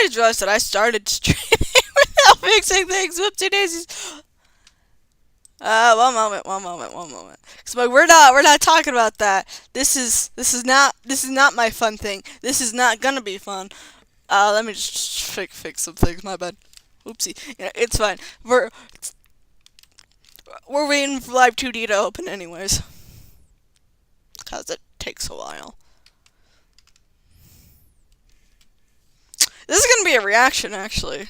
just realized that I started streaming without fixing things. Whoopsie daisies. One moment. So like, we're not talking about that. This is not my fun thing. This is not gonna be fun. Let me just fix some things. My bad. Oopsie. Yeah, it's fine. We're waiting for Live 2D to open anyways, cause it takes a while. This is gonna be a reaction, actually.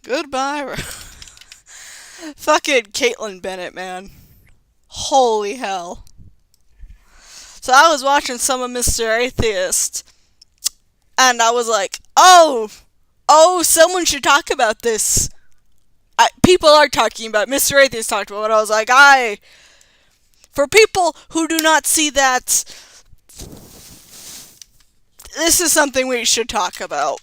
Goodbye. Fucking Caitlyn Bennett, man. Holy hell. So I was watching some of Mr. Atheist, and I was like, oh, someone should talk about this. People are talking about it. Mr. Atheist talked about it. I was like, for people who do not see that, this is something we should talk about.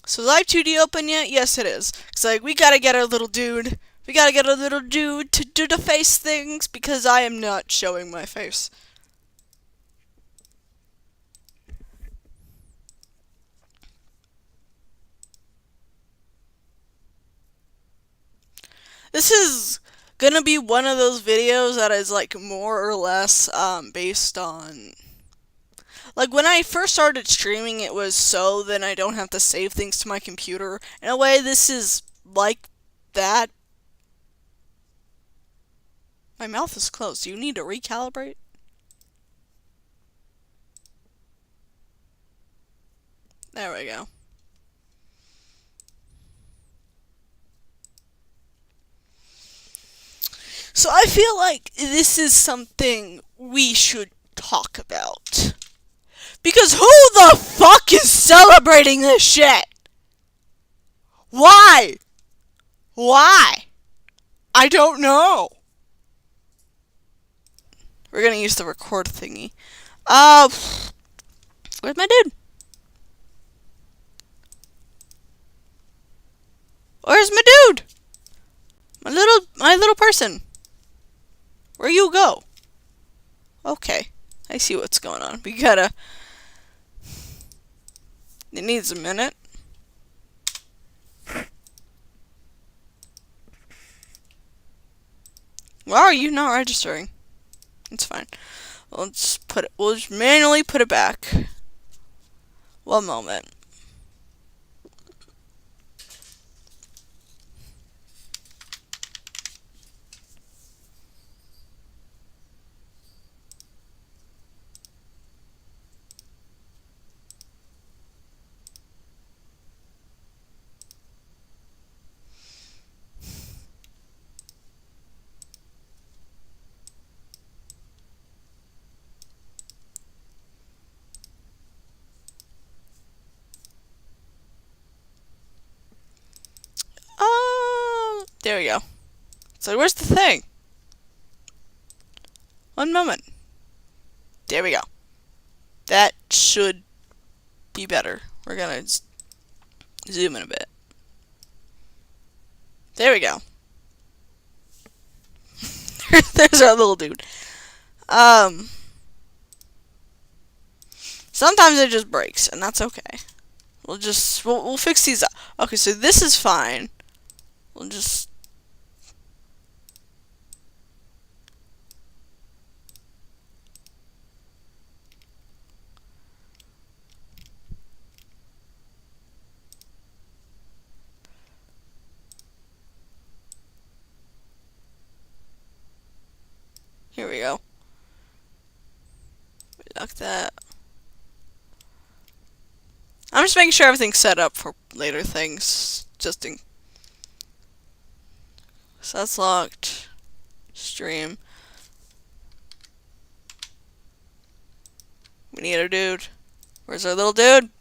So Live 2D open yet? Yes, it is. It's like, we gotta get our little dude. We gotta get our little dude to do the face things, because I am not showing my face. This is gonna be one of those videos that is like more or less based on, like, when I first started streaming, it was so then I don't have to save things to my computer. In a way, this is like that. My mouth is closed. Do you need to recalibrate? There we go. So I feel like this is something we should talk about. Because who the fuck is celebrating this shit? Why? I don't know. We're gonna use the record thingy. Where's my dude? Where's my dude? My little person. Where you go? Okay, I see what's going on. It needs a minute. Why are you not registering? It's fine. We'll just manually put it back. One moment. There we go. So where's the thing? One moment. There we go. That should be better. We're gonna zoom in a bit. There we go. There's our little dude. Sometimes it just breaks, and that's okay. We'll fix these up. Okay, so this is fine. We'll just... Here we go. Lock that. I'm just making sure everything's set up for later things. So that's locked. Stream. We need our dude. Where's our little dude?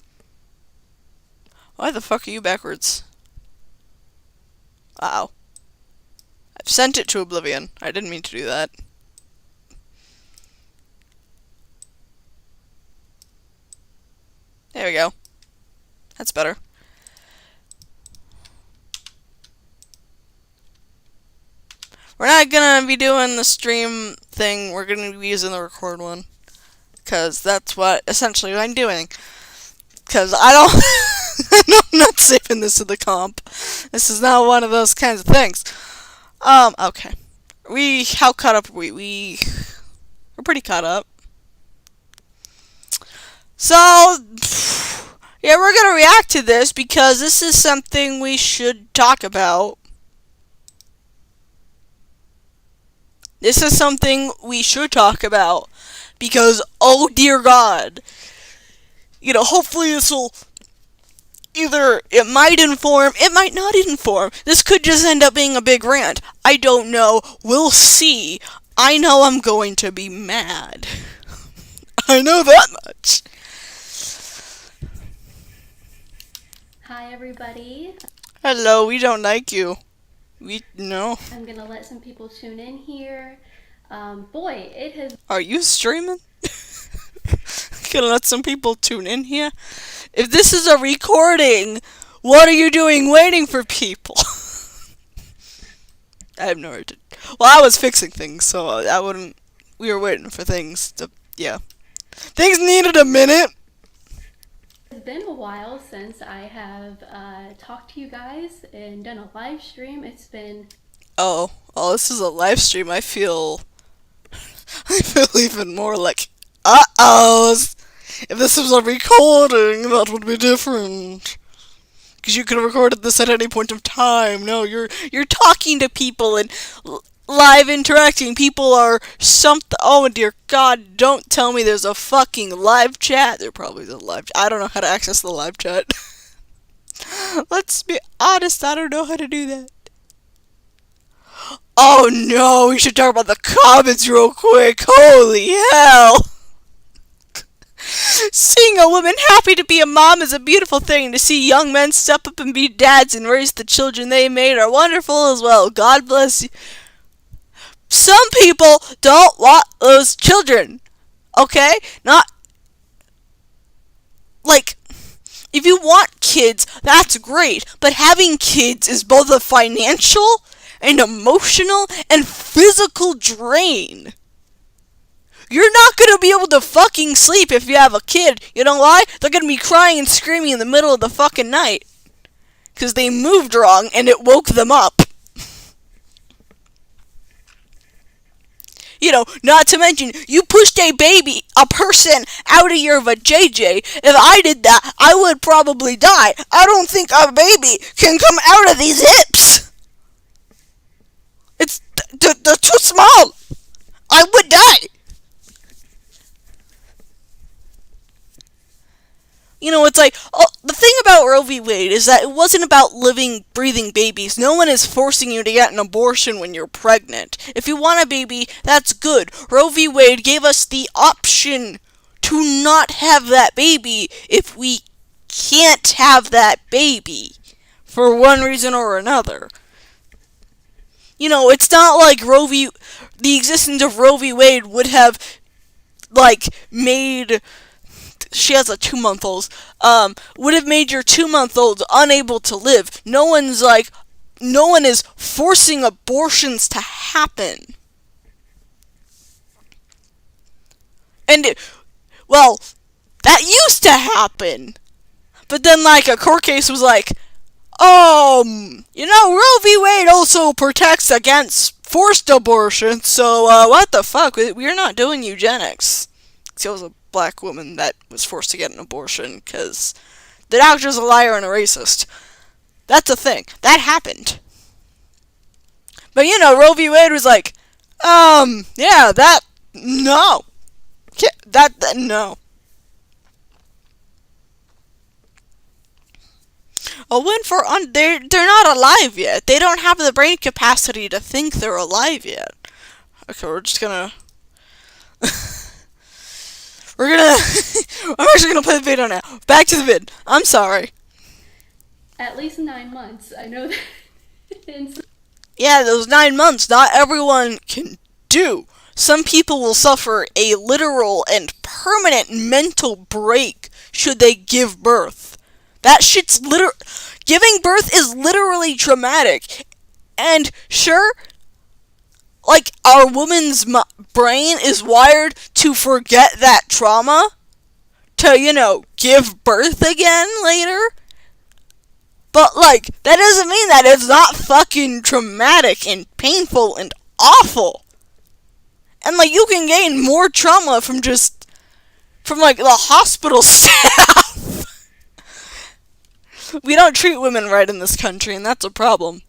Why the fuck are you backwards? Uh-oh. I've sent it to oblivion. I didn't mean to do that. There we go. That's better. We're not gonna be doing the stream thing. We're gonna be using the record one. Because that's what essentially I'm doing. Because I don't... I'm not saving this to the comp. This is not one of those kinds of things. Okay. How caught up are we? We're pretty caught up. So, yeah, we're gonna react to this because this is something we should talk about. This is something we should talk about because, oh dear God, you know, hopefully this will either, it might inform, it might not inform. This could just end up being a big rant. I don't know. We'll see. I know I'm going to be mad. I know that much. Hi everybody. Hello, we don't like you. No. I'm gonna let some people tune in here. Boy, it has... Are you streaming? Gonna let some people tune in here? If this is a recording, what are you doing waiting for people? I have no idea. Well, I was fixing things, so I wouldn't... We were waiting for things to... Yeah. Things needed a minute! It's been a while since I have talked to you guys and done a live stream. It's been... Oh, this is a live stream. I feel even more like, uh-ohs. If this was a recording, that would be different. Because you could have recorded this at any point of time. No, you're talking to people and live interacting. People are something. Oh dear God! Don't tell me there's a fucking live chat. There probably is a live. I don't know how to access the live chat. Let's be honest. I don't know how to do that. Oh no! We should talk about the comments real quick. Holy hell! Seeing a woman happy to be a mom is a beautiful thing. To see young men step up and be dads and raise the children they made are wonderful as well. God bless you. Some people don't want those children. Okay? Not... Like, if you want kids, that's great. But having kids is both a financial and emotional and physical drain. You're not gonna be able to fucking sleep if you have a kid. You know why? They're gonna be crying and screaming in the middle of the fucking night. Because they moved wrong and it woke them up. You know, not to mention, you pushed a person out of your vajayjay. If I did that, I would probably die. I don't think a baby can come out of these hips. They're too small. I would die. You know, it's like, the thing about Roe v. Wade is that it wasn't about living, breathing babies. No one is forcing you to get an abortion when you're pregnant. If you want a baby, that's good. Roe v. Wade gave us the option to not have that baby if we can't have that baby for one reason or another. You know, it's not like the existence of Roe v. Wade would have, like, made... She has a 2-month-old. Would have made your 2-month-old unable to live. No one is forcing abortions to happen. And well, that used to happen. But then, like, a court case was like, you know, Roe v. Wade also protects against forced abortion, so, what the fuck? We're not doing eugenics. She was a black woman that was forced to get an abortion because the doctor's a liar and a racist. That's a thing. That happened. But, you know, Roe v. Wade was like, yeah, no. No. A win for they're not alive yet. They don't have the brain capacity to think they're alive yet. Okay, we're just gonna... I'm actually gonna play the video now. Back to the vid. I'm sorry. At least 9 months. I know that. Yeah, those 9 months, not everyone can do. Some people will suffer a literal and permanent mental break should they give birth. That shit's giving birth is literally traumatic. And sure, like, our woman's brain is wired to forget that trauma, to, give birth again later. But, like, that doesn't mean that it's not fucking traumatic and painful and awful. And, like, you can gain more trauma from like, the hospital staff. We don't treat women right in this country, and that's a problem.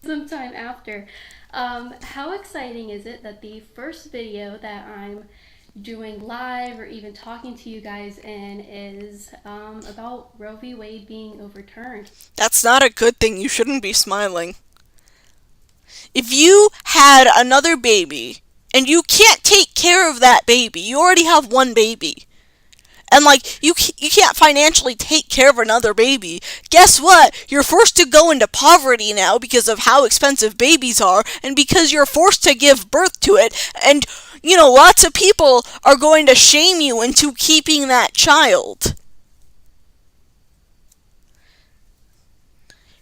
Sometime after. How exciting is it that the first video that I'm doing live or even talking to you guys in is about Roe v. Wade being overturned? That's not a good thing. You shouldn't be smiling. If you had another baby and you can't take care of that baby, you already have one baby, and like you can't financially take care of another baby, guess what? You're forced to go into poverty now because of how expensive babies are, and because you're forced to give birth to it, and lots of people are going to shame you into keeping that child.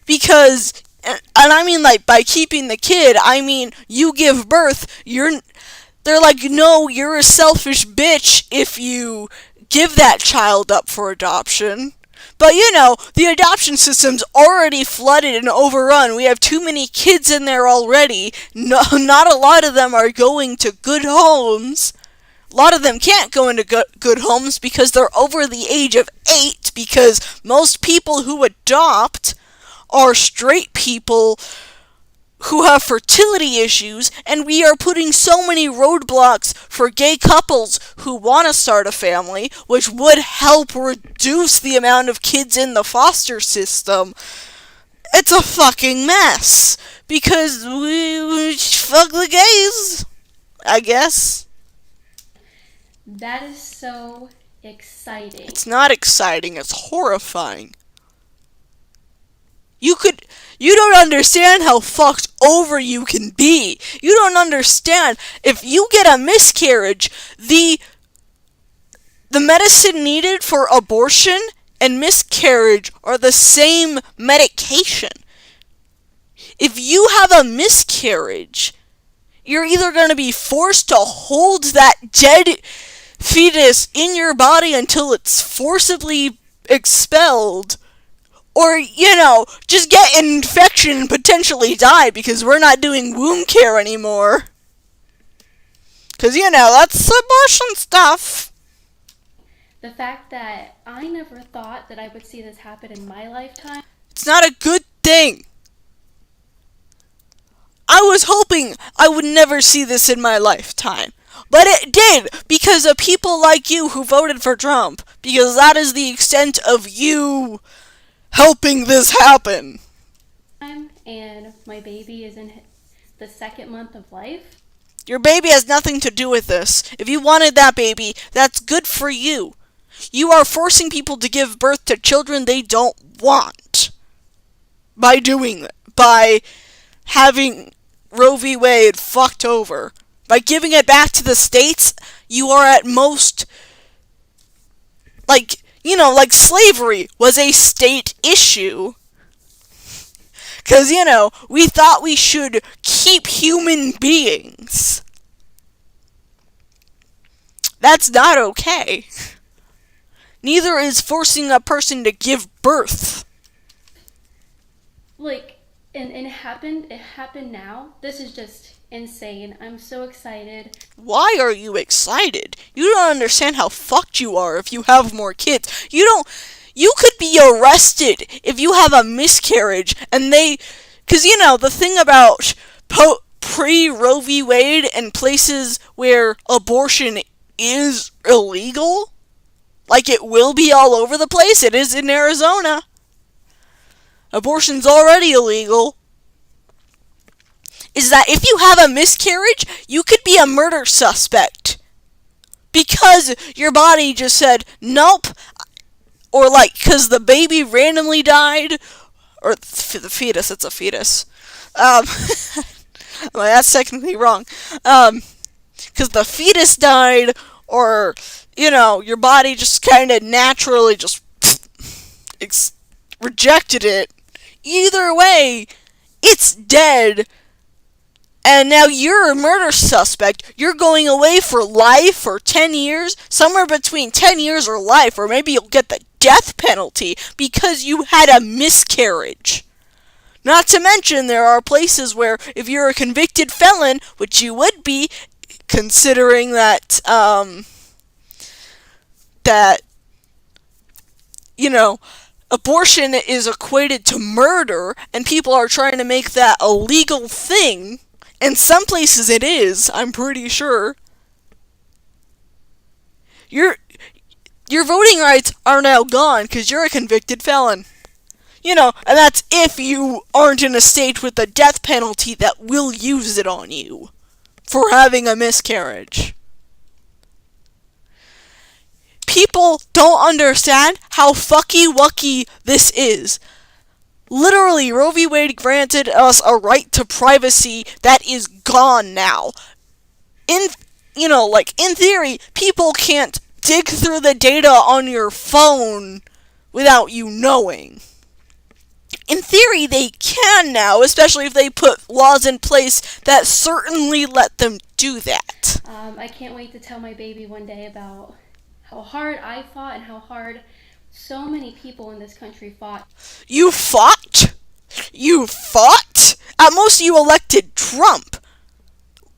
Because, and I mean, like, by keeping the kid, I mean you give birth, they're like, no, you're a selfish bitch if you give that child up for adoption. But the adoption system's already flooded and overrun. We have too many kids in there already. No, not a lot of them are going to good homes. A lot of them can't go into good homes because they're over the age of 8, because most people who adopt are straight people who have fertility issues, and we are putting so many roadblocks for gay couples who want to start a family, which would help reduce the amount of kids in the foster system. It's a fucking mess, because we fuck the gays, I guess. That is so exciting. It's not exciting, it's horrifying. You don't understand how fucked over you can be. You don't understand. If you get a miscarriage, the medicine needed for abortion and miscarriage are the same medication. If you have a miscarriage, you're either going to be forced to hold that dead fetus in your body until it's forcibly expelled, or, just get an infection and potentially die because we're not doing womb care anymore. Because, that's abortion stuff. The fact that I never thought that I would see this happen in my lifetime. It's not a good thing. I was hoping I would never see this in my lifetime. But it did, because of people like you who voted for Trump. Because that is the extent of you helping this happen. And my baby is in the 2nd month of life. Your baby has nothing to do with this. If you wanted that baby, that's good for you. You are forcing people to give birth to children they don't want by doing that, by having Roe v. Wade fucked over. By giving it back to the states, you are at most, like slavery was a state issue. Because, we thought we should keep human beings. That's not okay. Neither is forcing a person to give birth. Like, and it happened now. This is just insane. I'm so excited. Why are you excited? You don't understand how fucked you are if you have more kids. You could be arrested if you have a miscarriage, and because the thing about pre-Roe v. Wade and places where abortion is illegal, like it will be all over the place, it is in Arizona. Abortion's already illegal. Is that if you have a miscarriage, you could be a murder suspect. Because your body just said, nope. Or because the baby randomly died. Or the fetus, it's a fetus. Well, that's technically wrong. Because the fetus died, or your body just kind of naturally just rejected it. Either way, it's dead. And now you're a murder suspect. You're going away for life or 10 years, somewhere between 10 years or life, or maybe you'll get the death penalty because you had a miscarriage. Not to mention, there are places where if you're a convicted felon, which you would be, considering that, abortion is equated to murder, and people are trying to make that a legal thing. In some places it is, I'm pretty sure. Your voting rights are now gone because you're a convicted felon. And that's if you aren't in a state with a death penalty that will use it on you for having a miscarriage. People don't understand how fucky-wucky this is. Literally, Roe v. Wade granted us a right to privacy that is gone now. In theory, people can't dig through the data on your phone without you knowing. In theory, they can now, especially if they put laws in place that certainly let them do that. I can't wait to tell my baby one day about how hard I fought and how hard so many people in this country fought. You fought? You fought? At most you elected Trump.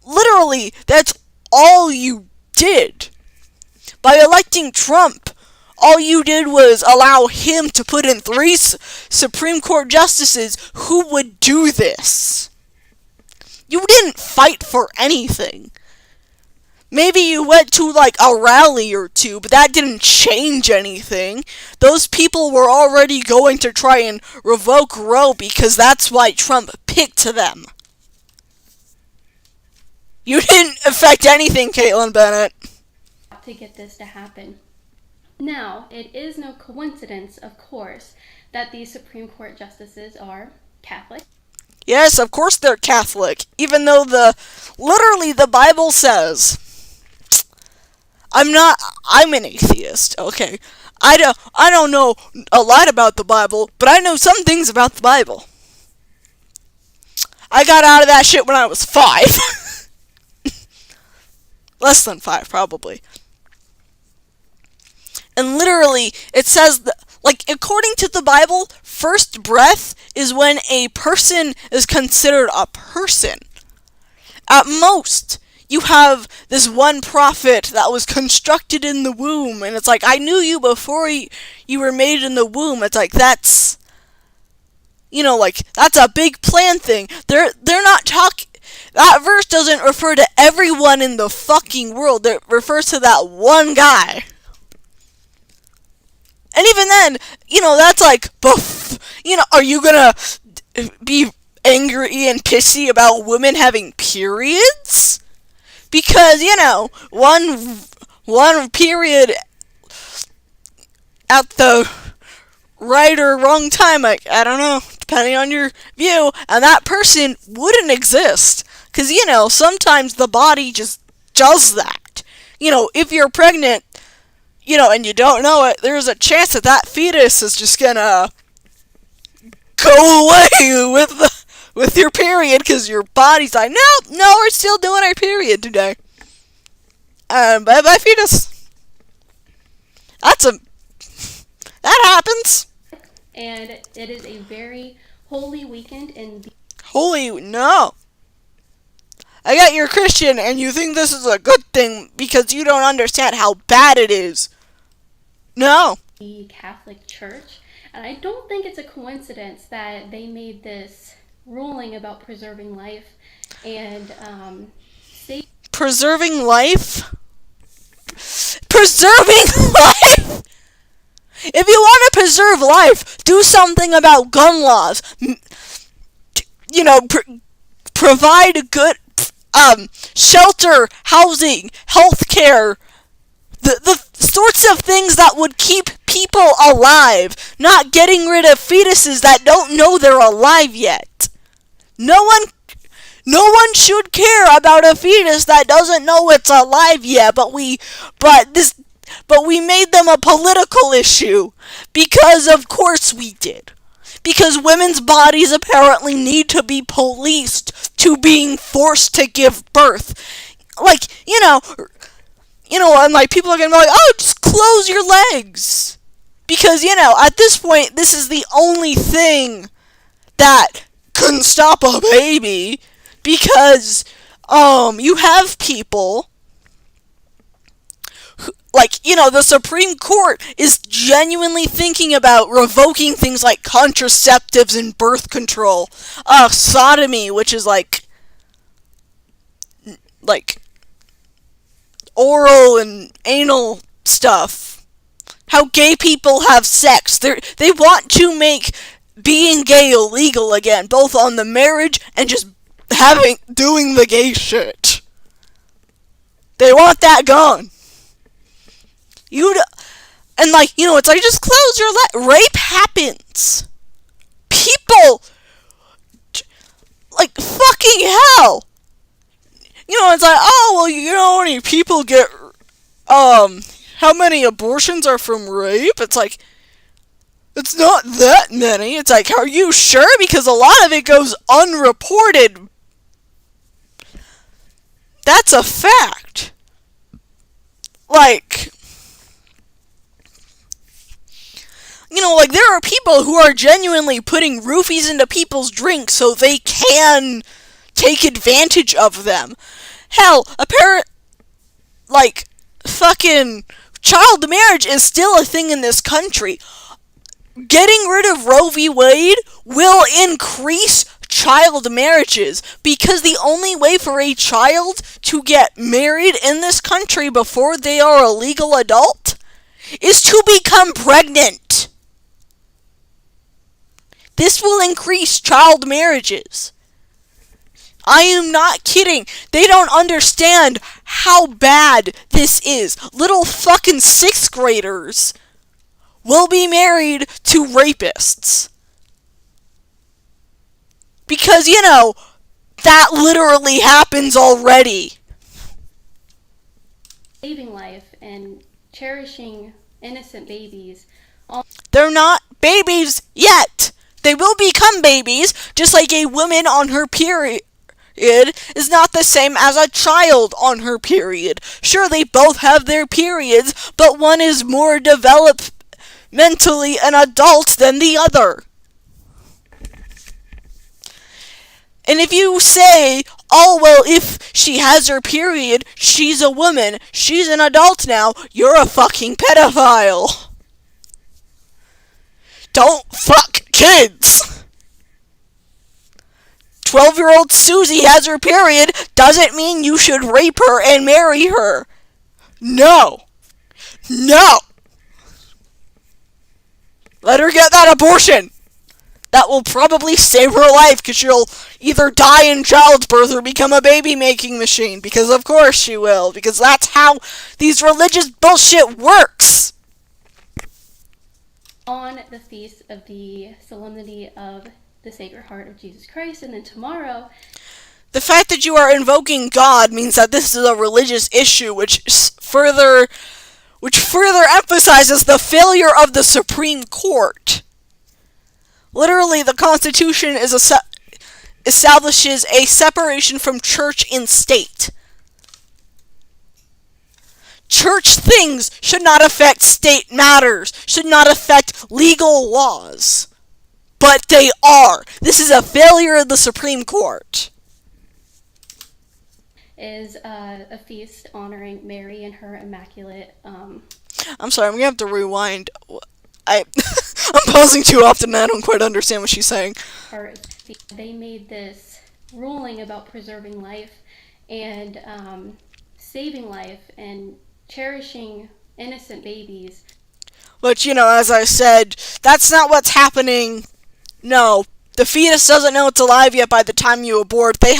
Literally, that's all you did. By electing Trump, all you did was allow him to put in 3 Supreme Court justices who would do this. You didn't fight for anything. Maybe you went to a rally or two, but that didn't change anything. Those people were already going to try and revoke Roe because that's why Trump picked them. You didn't affect anything, Caitlin Bennett. To get this to happen. Now, it is no coincidence, of course, that these Supreme Court justices are Catholic. Yes, of course they're Catholic, even though literally the Bible says, I'm an atheist, okay? I don't know a lot about the Bible, but I know some things about the Bible. I got out of that shit when I was 5. Less than 5, probably. And literally, it says that, according to the Bible, first breath is when a person is considered a person. At most, you have this one prophet that was constructed in the womb, and it's I knew you before you were made in the womb. It's that's, that's a big plan thing. They're not talking. That verse doesn't refer to everyone in the fucking world. It refers to that one guy. And even then, that's are you gonna be angry and pissy about women having periods? Because, one period at the right or wrong time, I don't know, depending on your view, and that person wouldn't exist. Because, sometimes the body just does that. If you're pregnant, and you don't know it, there's a chance that fetus is just gonna go away with your period, because your body's no, we're still doing our period today. Bye-bye fetus. That happens. And it is a very holy weekend in no. I got you're Christian and you think this is a good thing because you don't understand how bad it is. No. The Catholic Church, and I don't think it's a coincidence that they made this ruling about preserving life and preserving life? Preserving life? If you want to preserve life, do something about gun laws. Provide good shelter, housing, healthcare, the sorts of things that would keep people alive, not getting rid of fetuses that don't know they're alive yet. No one should care about a fetus that doesn't know it's alive yet, but but we made them a political issue. Because of course we did. Because women's bodies apparently need to be policed to being forced to give birth. Like, and like people are gonna be like, oh, just close your legs. Because, at this point, this is the only thing that can stop a baby. Because, you have people, the Supreme Court is genuinely thinking about revoking things like contraceptives and birth control. Sodomy, which is like oral and anal stuff. How gay people have sex. They want to make being gay illegal again, both on the marriage and just doing the gay shit. They want that gone. It's like, just close your rape happens. People, like, fucking hell. It's like, oh, well, how many people get, how many abortions are from rape? It's like, it's not that many. It's like, are you sure? Because a lot of it goes unreported. That's a fact. There are people who are genuinely putting roofies into people's drinks so they can take advantage of them. Hell, fucking child marriage is still a thing in this country. Getting rid of Roe v. Wade will increase child marriages, because the only way for a child to get married in this country before they are a legal adult is to become pregnant. This will increase child marriages. I am not kidding. They don't understand how bad this is. Little fucking 6th graders will be married to rapists. Because, that literally happens already. Saving life and cherishing innocent babies. They're not babies yet. They will become babies, just like a woman on her period is not the same as a child on her period. Sure, they both have their periods, but one is more developed mentally an adult than the other. And if you say, oh, well, if she has her period, she's a woman, she's an adult now, you're a fucking pedophile. Don't fuck kids. 12-year-old Susie has her period doesn't mean you should rape her and marry her. No. No. Let her get that abortion. That will probably save her life, because she'll either die in childbirth or become a baby-making machine. Because of course she will. Because that's how these religious bullshit works. On the feast of the Solemnity of the Sacred Heart of Jesus Christ, and then tomorrow... The fact that you are invoking God means that this is a religious issue, which further emphasizes the failure of the Supreme Court. Literally, the Constitution establishes a separation from church and state. Church things should not affect state matters, should not affect legal laws. But they are. This is a failure of the Supreme Court. Is a feast honoring Mary and her immaculate... I'm sorry, I'm going to have to rewind. I'm pausing too often and I don't quite understand what she's saying. They made this ruling about preserving life and saving life and cherishing innocent babies. But, as I said, that's not what's happening. No, the fetus doesn't know it's alive yet by the time you abort. They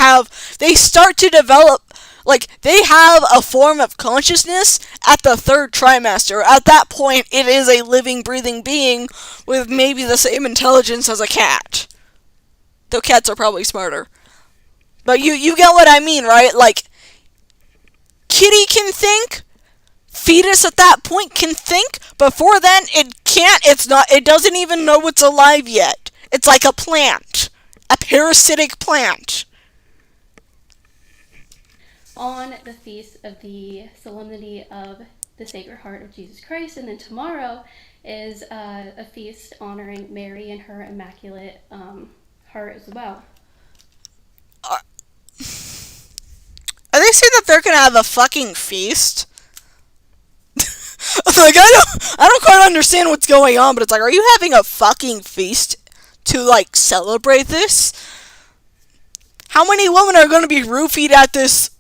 start to develop, they have a form of consciousness at the 3rd trimester. At that point, it is a living, breathing being with maybe the same intelligence as a cat. Though cats are probably smarter. But you get what I mean, right? Kitty can think. fetus at that point can think. Before then, it can't. It doesn't even know it's alive yet. It's like a plant. A parasitic plant. On the feast of the Solemnity of the Sacred Heart of Jesus Christ, and then tomorrow is a feast honoring Mary and her Immaculate Heart as well. Are they saying that they're gonna have a fucking feast? Like, I don't quite understand what's going on, but it's like, are you having a fucking feast to, like, celebrate this? How many women are gonna be roofied at this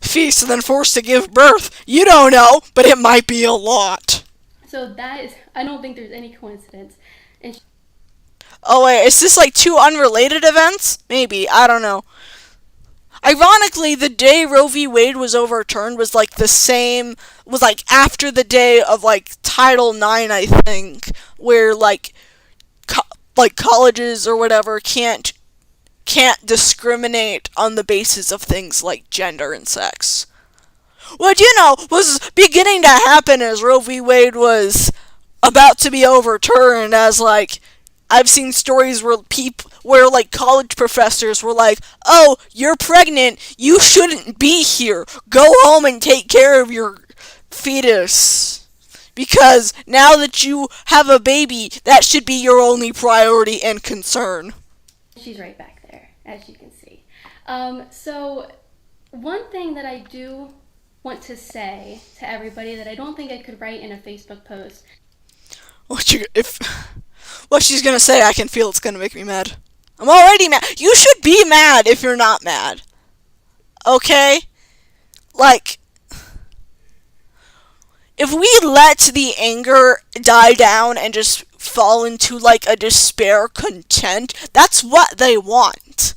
feast and then forced to give birth? You don't know, but it might be a lot. So that is, I don't think there's any coincidence. And oh wait, is this like two unrelated events? Maybe, I don't know. Ironically, the day Roe v. Wade was overturned was like after the day of like Title IX, I think, where like colleges or whatever can't discriminate on the basis of things like gender and sex. What was beginning to happen as Roe v. Wade was about to be overturned, as like I've seen stories where like college professors were like, "Oh, you're pregnant. You shouldn't be here. Go home and take care of your fetus. Because now that you have a baby, that should be your only priority and concern." she's right back there, as you can see. So one thing that I do want to say to everybody that I don't think I could write in a Facebook post. What she's gonna say, I can feel it's gonna make me mad. I'm already mad. You should be mad if you're not mad. Okay? Like, if we let the anger die down and just fall into like a despair content, that's what they want.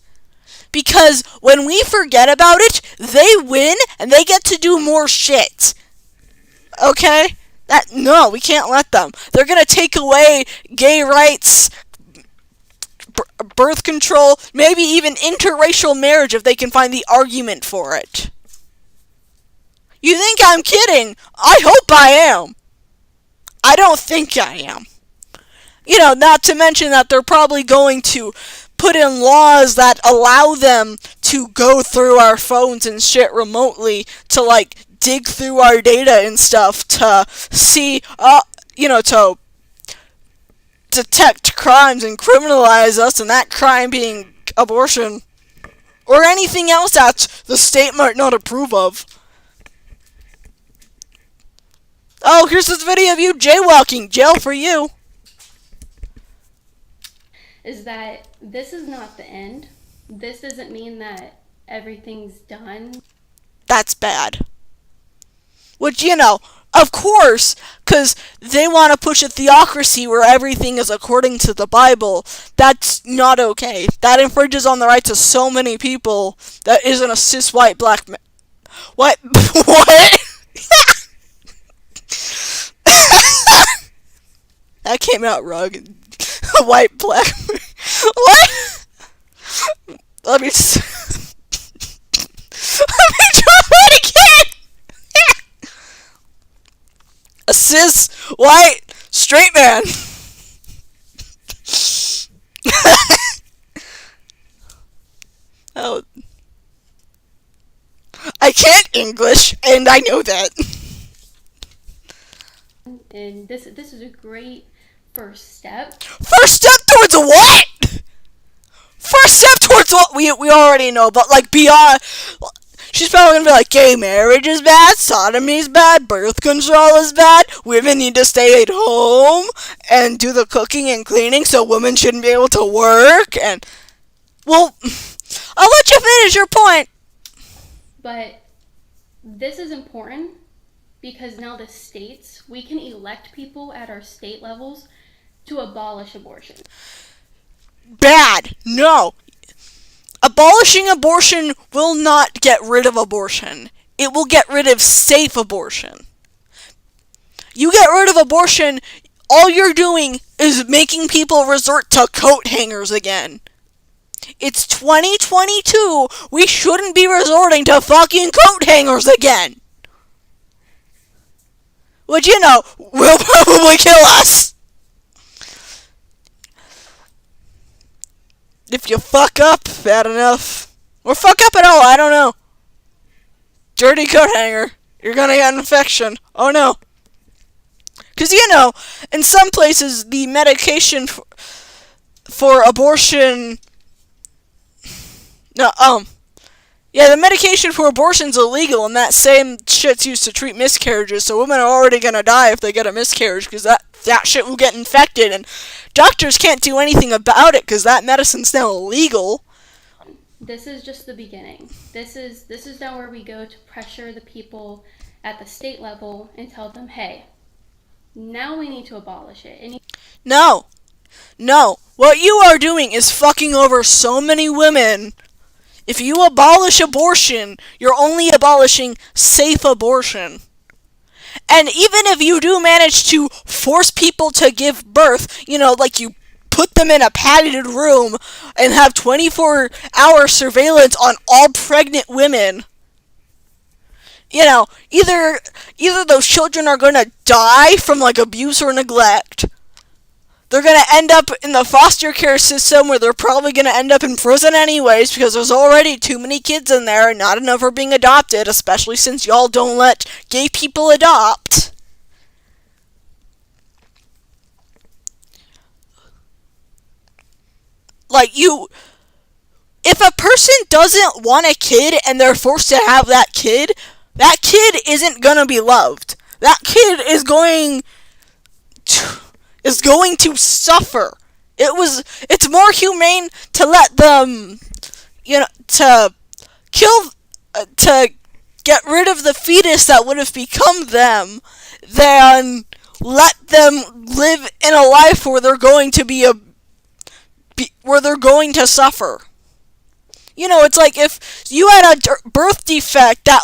Because when we forget about it, they win and they get to do more shit. Okay? No, we can't let them. They're gonna take away gay rights, birth control, maybe even interracial marriage if they can find the argument for it. You think I'm kidding? I hope I am. I don't think I am. Not to mention that they're probably going to put in laws that allow them to go through our phones and shit remotely to, like, dig through our data and stuff to see, to detect crimes and criminalize us, and that crime being abortion. Or anything else that the state might not approve of. Oh, here's this video of you jaywalking. Jail for you. Is that this is not the end. This doesn't mean that everything's done. That's bad. Which, of course, because they want to push a theocracy where everything is according to the Bible. That's not okay. That infringes on the rights of so many people that isn't a cis white black man. What? What? That came out wrong. White black man. What? Let me try that again. A cis, white, straight man. Oh. I can't English, and I know that. And this is a great first step. First step towards a what? First step towards what we already know, but like beyond. She's probably gonna be like, gay marriage is bad, sodomy is bad, birth control is bad, women need to stay at home and do the cooking and cleaning so women shouldn't be able to work, and, well, I'll let you finish your point. But this is important because now the states, we can elect people at our state levels to abolish abortion. Bad. No. Abolishing abortion will not get rid of abortion. It will get rid of safe abortion. You get rid of abortion, all you're doing is making people resort to coat hangers again. It's 2022. We shouldn't be resorting to fucking coat hangers again. which, will probably kill us. If you fuck up bad enough, or fuck up at all, I don't know. Dirty coat hanger, you're gonna get an infection. Oh no. Because, in some places, the medication for abortion... No, yeah, the medication for abortion's illegal, and that same shit's used to treat miscarriages, so women are already gonna die if they get a miscarriage, because that shit will get infected, and doctors can't do anything about it, because that medicine's now illegal. This is just the beginning. This is now where we go to pressure the people at the state level and tell them, hey, now we need to abolish it. No. What you are doing is fucking over so many women. If you abolish abortion, you're only abolishing safe abortion. And even if you do manage to force people to give birth, like you put them in a padded room and have 24-hour surveillance on all pregnant women, either those children are going to die from, abuse or neglect. They're going to end up in the foster care system where they're probably going to end up in prison anyways because there's already too many kids in there and not enough are being adopted, especially since y'all don't let gay people adopt. If a person doesn't want a kid and they're forced to have that kid isn't going to be loved. That kid is going to suffer. It's more humane to let them, to get rid of the fetus that would have become them than let them live in a life where they're going to suffer. It's like if you had a birth defect that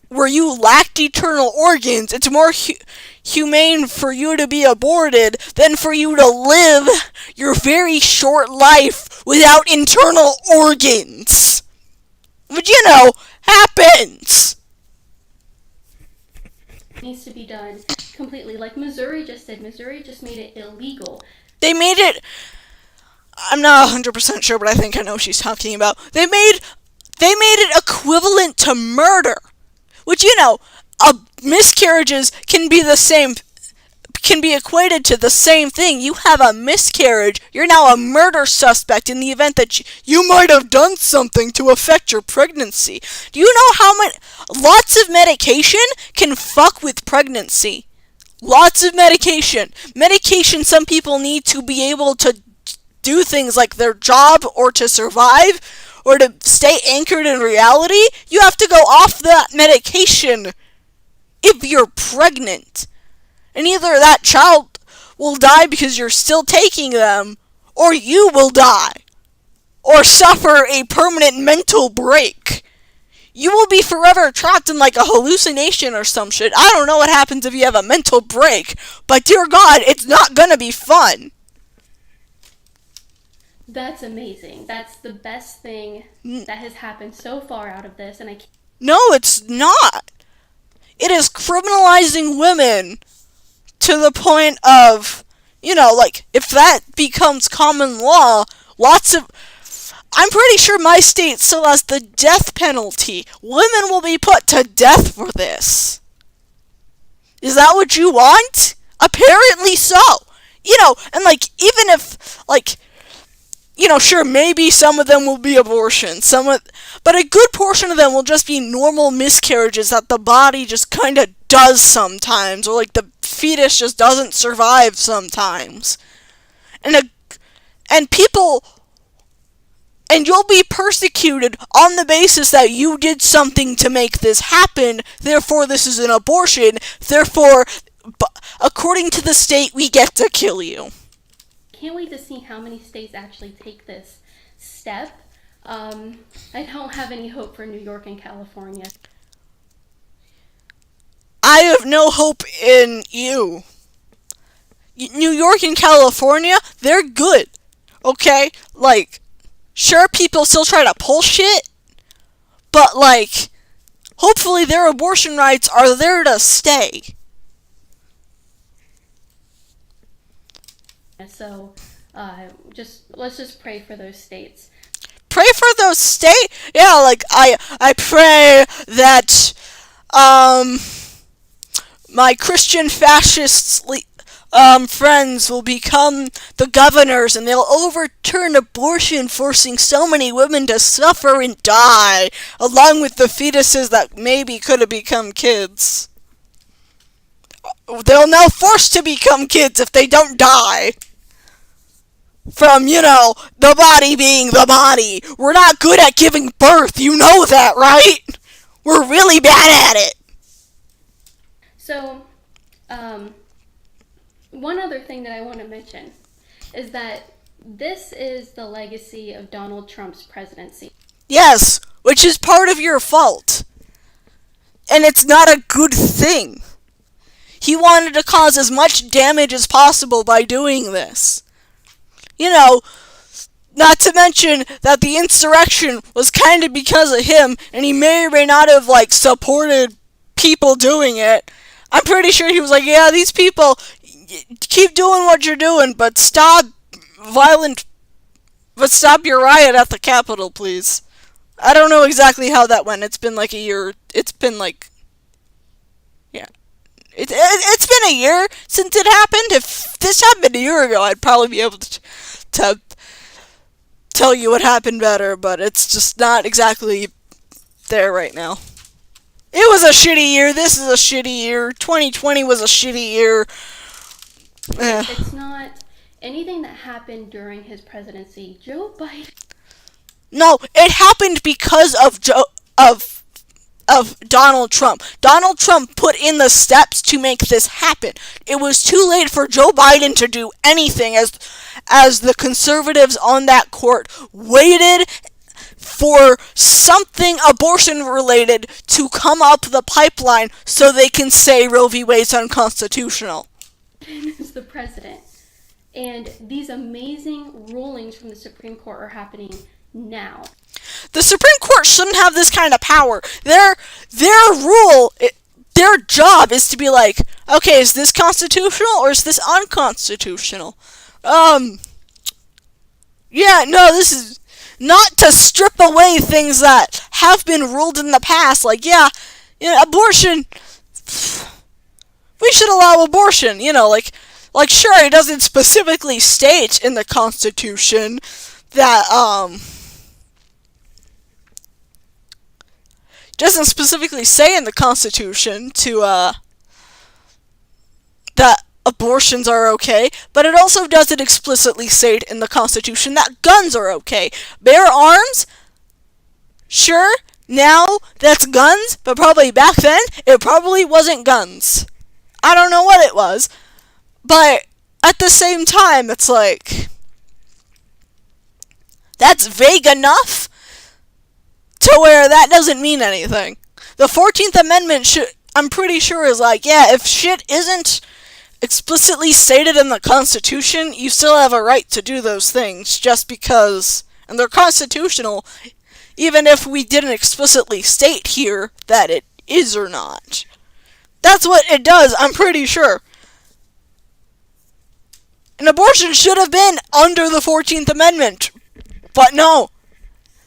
where you lacked eternal organs, it's more humane for you to be aborted than for you to live your very short life without internal organs. Which, happens. Needs to be done completely. Like Missouri just did. Missouri just made it illegal. They made it... I'm not 100% sure, but I think I know what she's talking about. They made it equivalent to murder. Which, miscarriages can be equated to the same thing. You have a miscarriage, you're now a murder suspect in the event that you might have done something to affect your pregnancy. Do you know how much... Lots of medication can fuck with pregnancy. Lots of medication. Medication some people need to be able to do things like their job or to survive or to stay anchored in reality. You have to go off that medication if you're pregnant. And either that child will die because you're still taking them, or you will die, or suffer a permanent mental break. You will be forever trapped in a hallucination or some shit. I don't know what happens if you have a mental break, but dear God, it's not gonna be fun. That's amazing. That's the best thing that has happened so far out of this, and I can't... No, it's not. It is criminalizing women to the point of, if that becomes common law, I'm pretty sure my state still has the death penalty. Women will be put to death for this. Is that what you want? Apparently so. And even if, sure, maybe some of them will be abortions, but a good portion of them will just be normal miscarriages that the body just kind of does sometimes, or the fetus just doesn't survive sometimes. And you'll be persecuted on the basis that you did something to make this happen, therefore this is an abortion, therefore, according to the state, we get to kill you. Can't wait to see how many states actually take this step. I don't have any hope for New York and California. I have no hope in you. New York and California, they're good. Okay? Sure, people still try to pull shit, but hopefully their abortion rights are there to stay. So let's just pray for those states. Pray for those yeah, like I pray that um my Christian fascist friends will become the governors and they'll overturn abortion, forcing so many women to suffer and die, along with the fetuses that maybe could have become kids. They'll now force to become kids if they don't die. From, the body being the body. We're not good at giving birth, you know that, right? We're really bad at it. So, one other thing that I want to mention is that this is the legacy of Donald Trump's presidency. Yes, which is part of your fault. And it's not a good thing. He wanted to cause as much damage as possible by doing this. Not to mention that the insurrection was kind of because of him, and he may or may not have, supported people doing it. I'm pretty sure he was like, yeah, these people, keep doing what you're doing, but stop your riot at the Capitol, please. I don't know exactly how that went. It's been like a year. It's been yeah. It's been a year since it happened. If this happened a year ago, I'd probably be able to tell you what happened better, but it's just not exactly there right now. It was a shitty year. This is a shitty year. 2020 was a shitty year. It's not anything that happened during his presidency. Joe Biden. No, it happened because of Donald Trump. Donald Trump put in the steps to make this happen. It was too late for Joe Biden to do anything as the conservatives on that court waited for something abortion related to come up the pipeline so they can say Roe v. Wade's unconstitutional. Is the president. And these amazing rulings from the Supreme Court are happening now. The Supreme Court shouldn't have this kind of power. Their job is to be like, okay, is this constitutional or is this unconstitutional? Yeah, no, this is not to strip away things that have been ruled in the past. Like, abortion. We should allow abortion. Like sure, it doesn't specifically state in the Constitution that doesn't specifically say in the Constitution that abortions are okay, but it also doesn't explicitly state in the Constitution that guns are okay. Bear arms? Sure, now that's guns, but probably back then it probably wasn't guns. I don't know what it was, but at the same time, it's like, that's vague enough to where that doesn't mean anything. The 14th Amendment I'm pretty sure is like, yeah, if shit isn't explicitly stated in the Constitution, you still have a right to do those things just because, and they're constitutional, even if we didn't explicitly state here that it is or not. That's what it does, I'm pretty sure. An abortion should have been under the 14th Amendment, but no.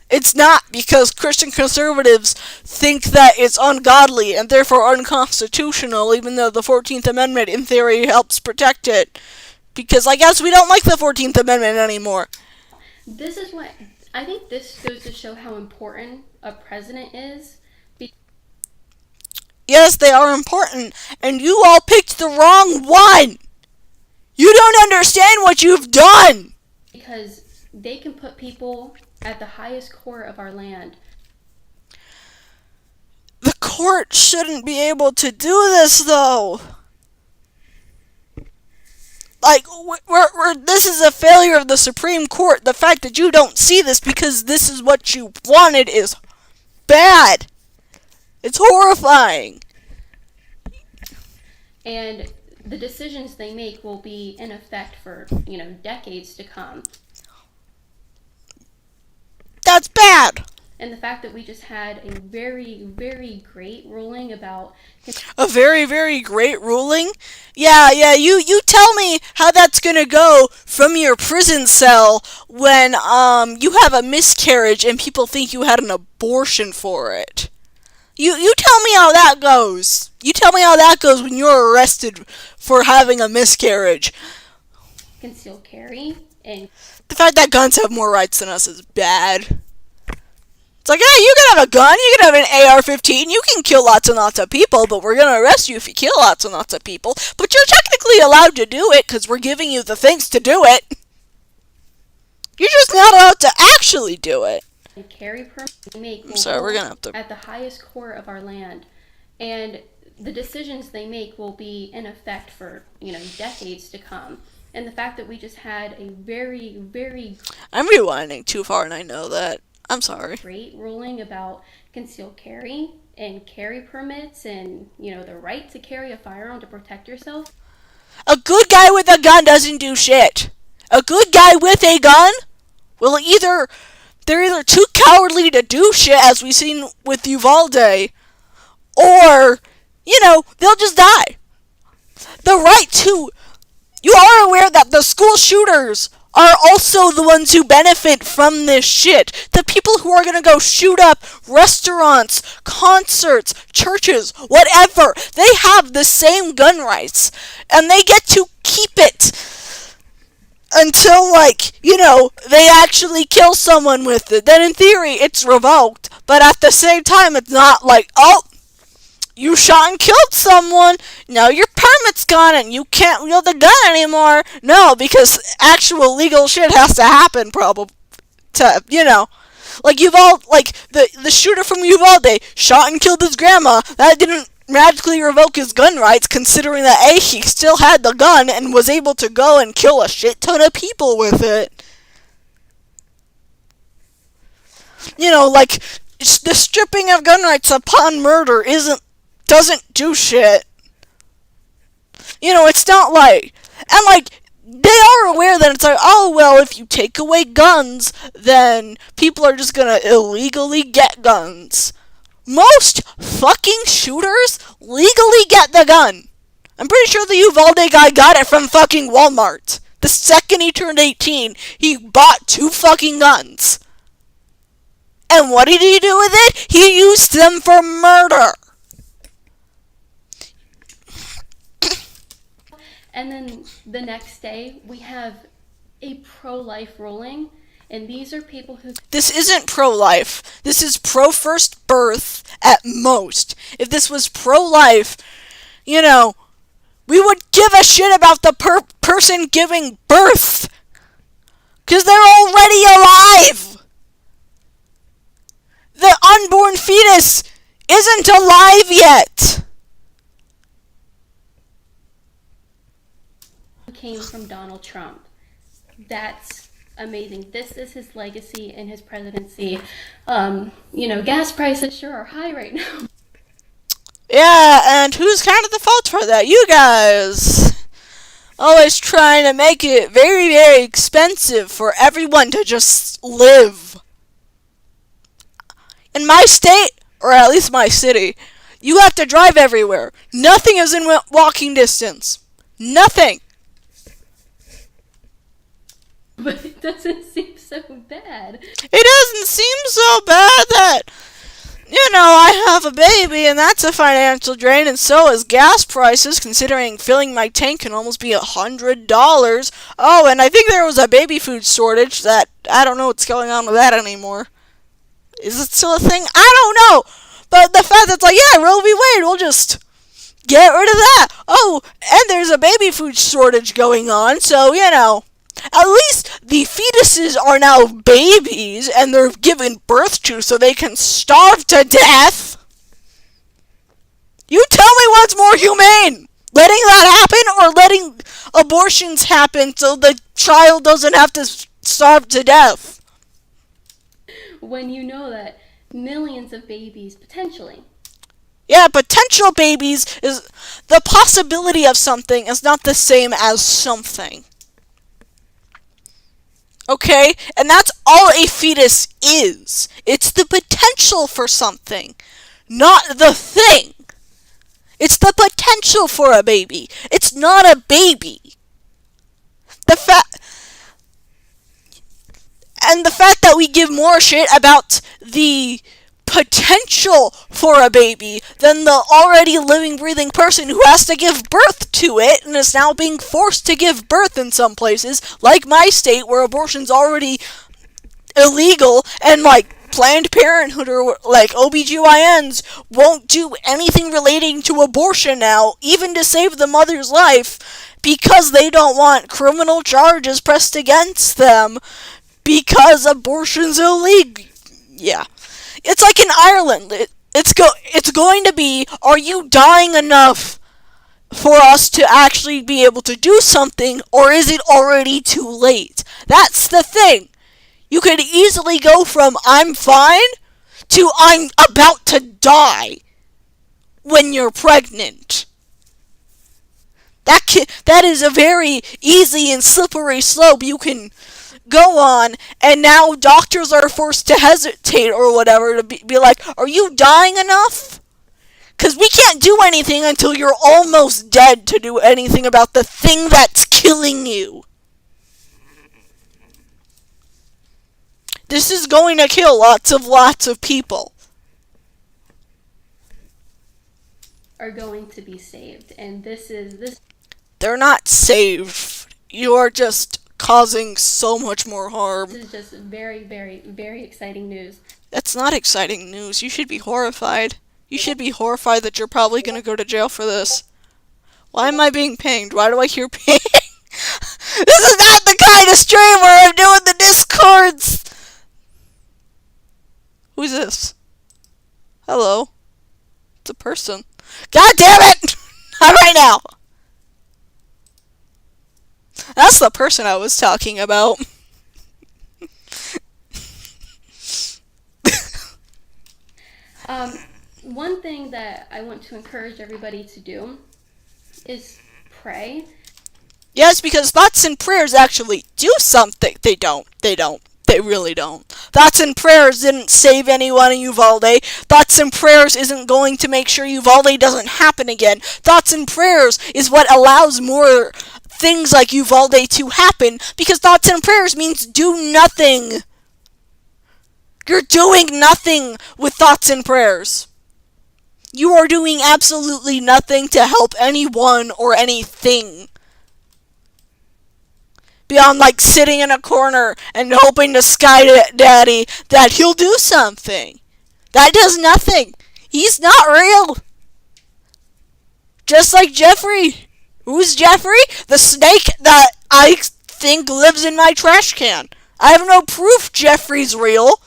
It's not, because Christian conservatives think that it's ungodly and therefore unconstitutional, even though the 14th Amendment, in theory, helps protect it. Because I guess we don't like the 14th Amendment anymore. I think this goes to show how important a president is. Yes, they are important, and you all picked the wrong one! You don't understand what you've done! Because they can put people at the highest court of our land. The court shouldn't be able to do this, though. This is a failure of the Supreme Court. The fact that you don't see this because this is what you wanted is bad. It's horrifying. And the decisions they make will be in effect for, decades to come. That's bad. And the fact that we just had a very, very great ruling about A very, very great ruling? Yeah, you tell me how that's gonna go from your prison cell when, you have a miscarriage and people think you had an abortion for it. You tell me how that goes. You tell me how that goes when you're arrested for having a miscarriage. concealed carry and The fact that guns have more rights than us is bad. It's like, yeah, you can have a gun, you can have an AR-15, you can kill lots and lots of people, but we're gonna arrest you if you kill lots and lots of people. But you're technically allowed to do it, because we're giving you the things to do it. You're just not allowed to actually do it. carry permits we make will So we're go gonna have to... at the highest core of our land. And the decisions they make will be in effect for, decades to come. And the fact that we just had a very, very I'm rewinding too far, and I know that. I'm sorry. great ruling about concealed carry and carry permits and, the right to carry a firearm to protect yourself. A good guy with a gun doesn't do shit. A good guy with a gun will they're either too cowardly to do shit, as we've seen with Uvalde, or, they'll just die. The right to... You are aware that the school shooters are also the ones who benefit from this shit. The people who are gonna go shoot up restaurants, concerts, churches, whatever, they have the same gun rights. And they get to keep it until, they actually kill someone with it. Then in theory, it's revoked. But at the same time, it's not like, oh, you shot and killed someone, now your permit's gone and you can't wield the gun anymore. No, because actual legal shit has to happen, probably, like the shooter from Uvalde shot and killed his grandma. That didn't magically revoke his gun rights, considering that A, he still had the gun and was able to go and kill a shit ton of people with it. The stripping of gun rights upon murder doesn't do shit. It's not like... And, they are aware that it's like, oh, well, if you take away guns, then people are just gonna illegally get guns. Most fucking shooters legally get the gun. I'm pretty sure the Uvalde guy got it from fucking Walmart. The second he turned 18, he bought 2 fucking guns. And what did he do with it? He used them for murder. And then the next day, we have a pro-life ruling. And these are people who... This isn't pro-life. This is pro-first birth at most. If this was pro-life, we would give a shit about the person giving birth. Because they're already alive. The unborn fetus isn't alive yet. Came from Donald Trump. That's amazing. This is his legacy in his presidency. Gas prices sure are high right now. Yeah, and who's kind of the fault for that? You guys. Always trying to make it very, very expensive for everyone to just live. In my state, or at least my city, you have to drive everywhere. Nothing is in walking distance. Nothing. But it doesn't seem so bad. It doesn't seem so bad that, I have a baby and that's a financial drain, and so is gas prices, considering filling my tank can almost be $100. Oh, and I think there was a baby food shortage that, I don't know what's going on with that anymore. Is it still a thing? I don't know. But the fact that it's like, yeah, Roe v. Wade, we'll just get rid of that. Oh, and there's a baby food shortage going on, so, at least the fetuses are now babies and they're given birth to so they can starve to death. You tell me what's more humane? Letting that happen or letting abortions happen so the child doesn't have to starve to death? When you know that millions of babies, potentially. Yeah, potential babies is... The possibility of something is not the same as something. Okay? And that's all a fetus is. It's the potential for something, not the thing. It's the potential for a baby. It's not a baby. The fact and the fact that we give more shit about the potential for a baby than the already living, breathing person who has to give birth to it and is now being forced to give birth in some places, like my state where abortion's already illegal, and like Planned Parenthood or like OBGYNs won't do anything relating to abortion now, even to save the mother's life, because they don't want criminal charges pressed against them because abortion's illegal. Yeah. It's like in Ireland. It's going to be, are you dying enough for us to actually be able to do something, or is it already too late? That's the thing. You could easily go from I'm fine to I'm about to die when you're pregnant. That is a very easy and slippery slope you can go on, and now doctors are forced to hesitate or whatever to be like, are you dying enough? Because we can't do anything until you're almost dead to do anything about the thing that's killing you. This is going to kill lots of people. Are going to be saved, and this. They're not saved. You are just causing so much more harm. This is just very, very, very exciting news. That's not exciting news. You should be horrified. You should be horrified that you're probably going to go to jail for this. Why am I being pinged? Why do I hear ping? This is not the kind of stream where I'm doing the discords. Who's this? Hello? It's a person. God damn it! Not right now! That's the person I was talking about. One thing that I want to encourage everybody to do is pray. Yes, because thoughts and prayers actually do something. They don't. They really don't. Thoughts and prayers didn't save anyone in Uvalde. Thoughts and prayers isn't going to make sure Uvalde doesn't happen again. Thoughts and prayers is what allows more things like Uvalde to happen, because thoughts and prayers means do nothing. You're doing nothing with thoughts and prayers. You are doing absolutely nothing to help anyone or anything. Beyond like sitting in a corner and hoping to Sky Daddy that he'll do something. That does nothing. He's not real. Just like Jeffrey. Who's Jeffrey? The snake that I think lives in my trash can. I have no proof Jeffrey's real,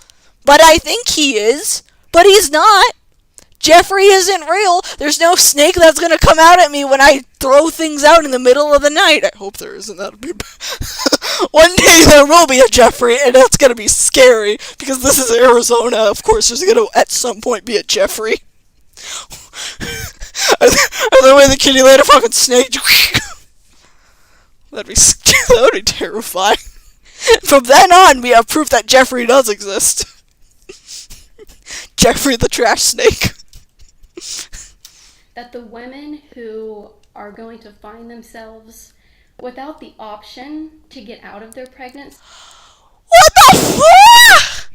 but I think he is. But he's not. Jeffrey isn't real. There's no snake that's going to come out at me when I throw things out in the middle of the night. I hope there isn't. That'll be one day there will be a Jeffrey, and that's going to be scary, because this is Arizona. Of course, there's going to at some point be a Jeffrey. Either way, the kitty later fucking snake. That would be terrifying. From then on, we have proof that Jeffrey does exist. Jeffrey the trash snake. That the women who are going to find themselves without the option to get out of their pregnancy. What the fuck?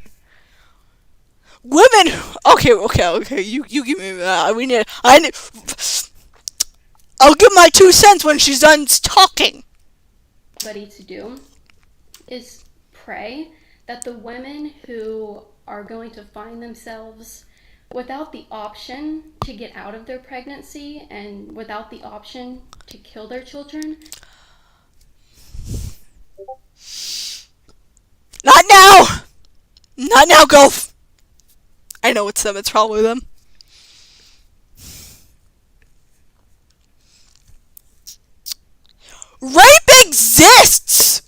Women. Okay. You give me that. I'll give my 2 cents when she's done talking. Everybody to do is pray that the women who are going to find themselves without the option to get out of their pregnancy and without the option to kill their children. Not now! Not now, Golf! I know it's them, it's probably them. Rape exists!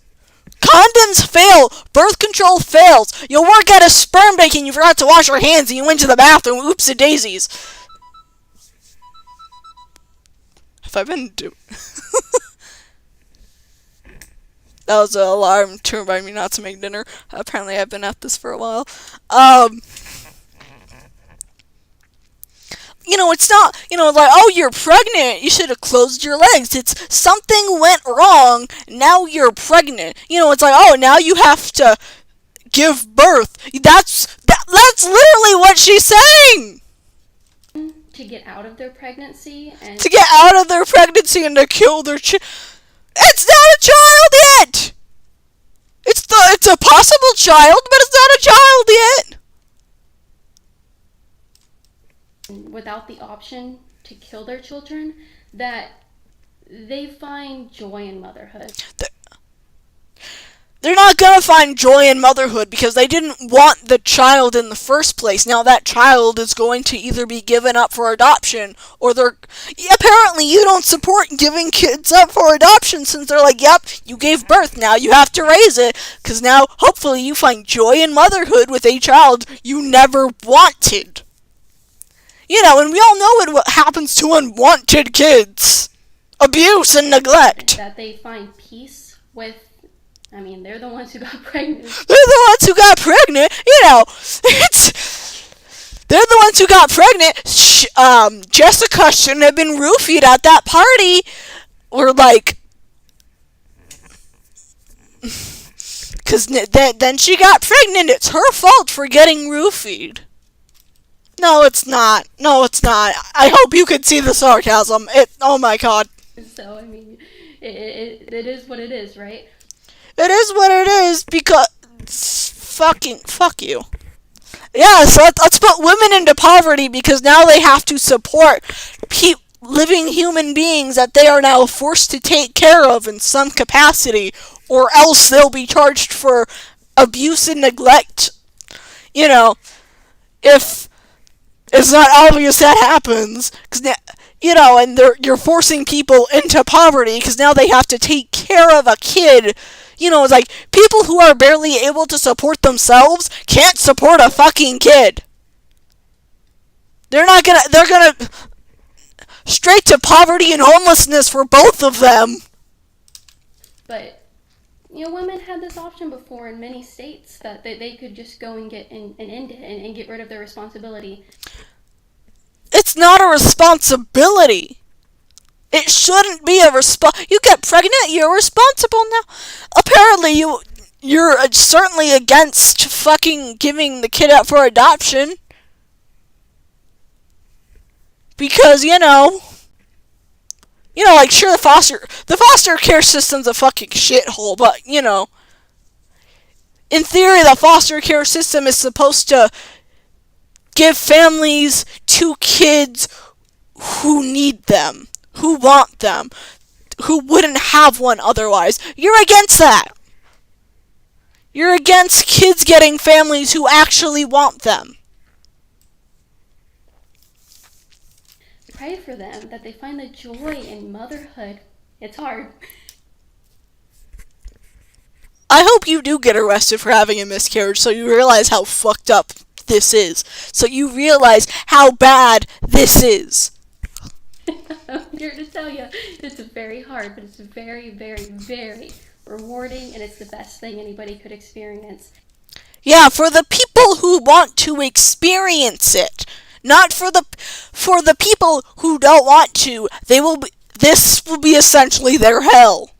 Condoms fail. Birth control fails. You work at a sperm bank and you forgot to wash your hands and you went to the bathroom. Oops a daisies. Have I been That was an alarm to remind me not to make dinner. Apparently, I've been at this for a while. Um, it's not, like, oh, you're pregnant. You should have closed your legs. It's something went wrong. Now you're pregnant. It's like, oh, now you have to give birth. That's literally what she's saying. To get out of their pregnancy and To get out of their pregnancy and to kill their It's not a child yet. It's a possible child, but it's not a child yet. without the option to kill their children, that they find joy in motherhood. They're not gonna find joy in motherhood because they didn't want the child in the first place. Now that child is going to either be given up for adoption or apparently you don't support giving kids up for adoption since they're like, yep, you gave birth, now you have to raise it, because now hopefully you find joy in motherhood with a child you never wanted. And we all know what happens to unwanted kids. Abuse and neglect. That they find peace with. They're the ones who got pregnant. They're the ones who got pregnant. They're the ones who got pregnant. Jessica shouldn't have been roofied at that party. Or because then she got pregnant. It's her fault for getting roofied. No, it's not. I hope you can see the sarcasm. Oh my god. So, it is what it is, right? It is what it is because fuck you. Yeah, so let's put women into poverty because now they have to support living human beings that they are now forced to take care of in some capacity, or else they'll be charged for abuse and neglect. If it's not obvious that happens, and you're forcing people into poverty because now they have to take care of a kid. It's like people who are barely able to support themselves can't support a fucking kid. They're gonna straight to poverty and homelessness for both of them. But, women had this option before in many states that they could just go and get and end it and get rid of their responsibility. It's not a responsibility. It shouldn't be a You get pregnant, you're responsible now. Apparently, you're certainly against fucking giving the kid up for adoption. Because, sure, the foster care system's a fucking shithole, but, in theory, the foster care system is supposed to give families to kids who need them, who want them, who wouldn't have one otherwise. You're against that. You're against kids getting families who actually want them. Pray for them, that they find the joy in motherhood. It's hard. I hope you do get arrested for having a miscarriage so you realize how fucked up this is. So you realize how bad this is. I'm here to tell you, it's very hard, but it's very, very, very rewarding, and it's the best thing anybody could experience. Yeah, for the people who want to experience it, not for the people who don't want to. This will be essentially their hell.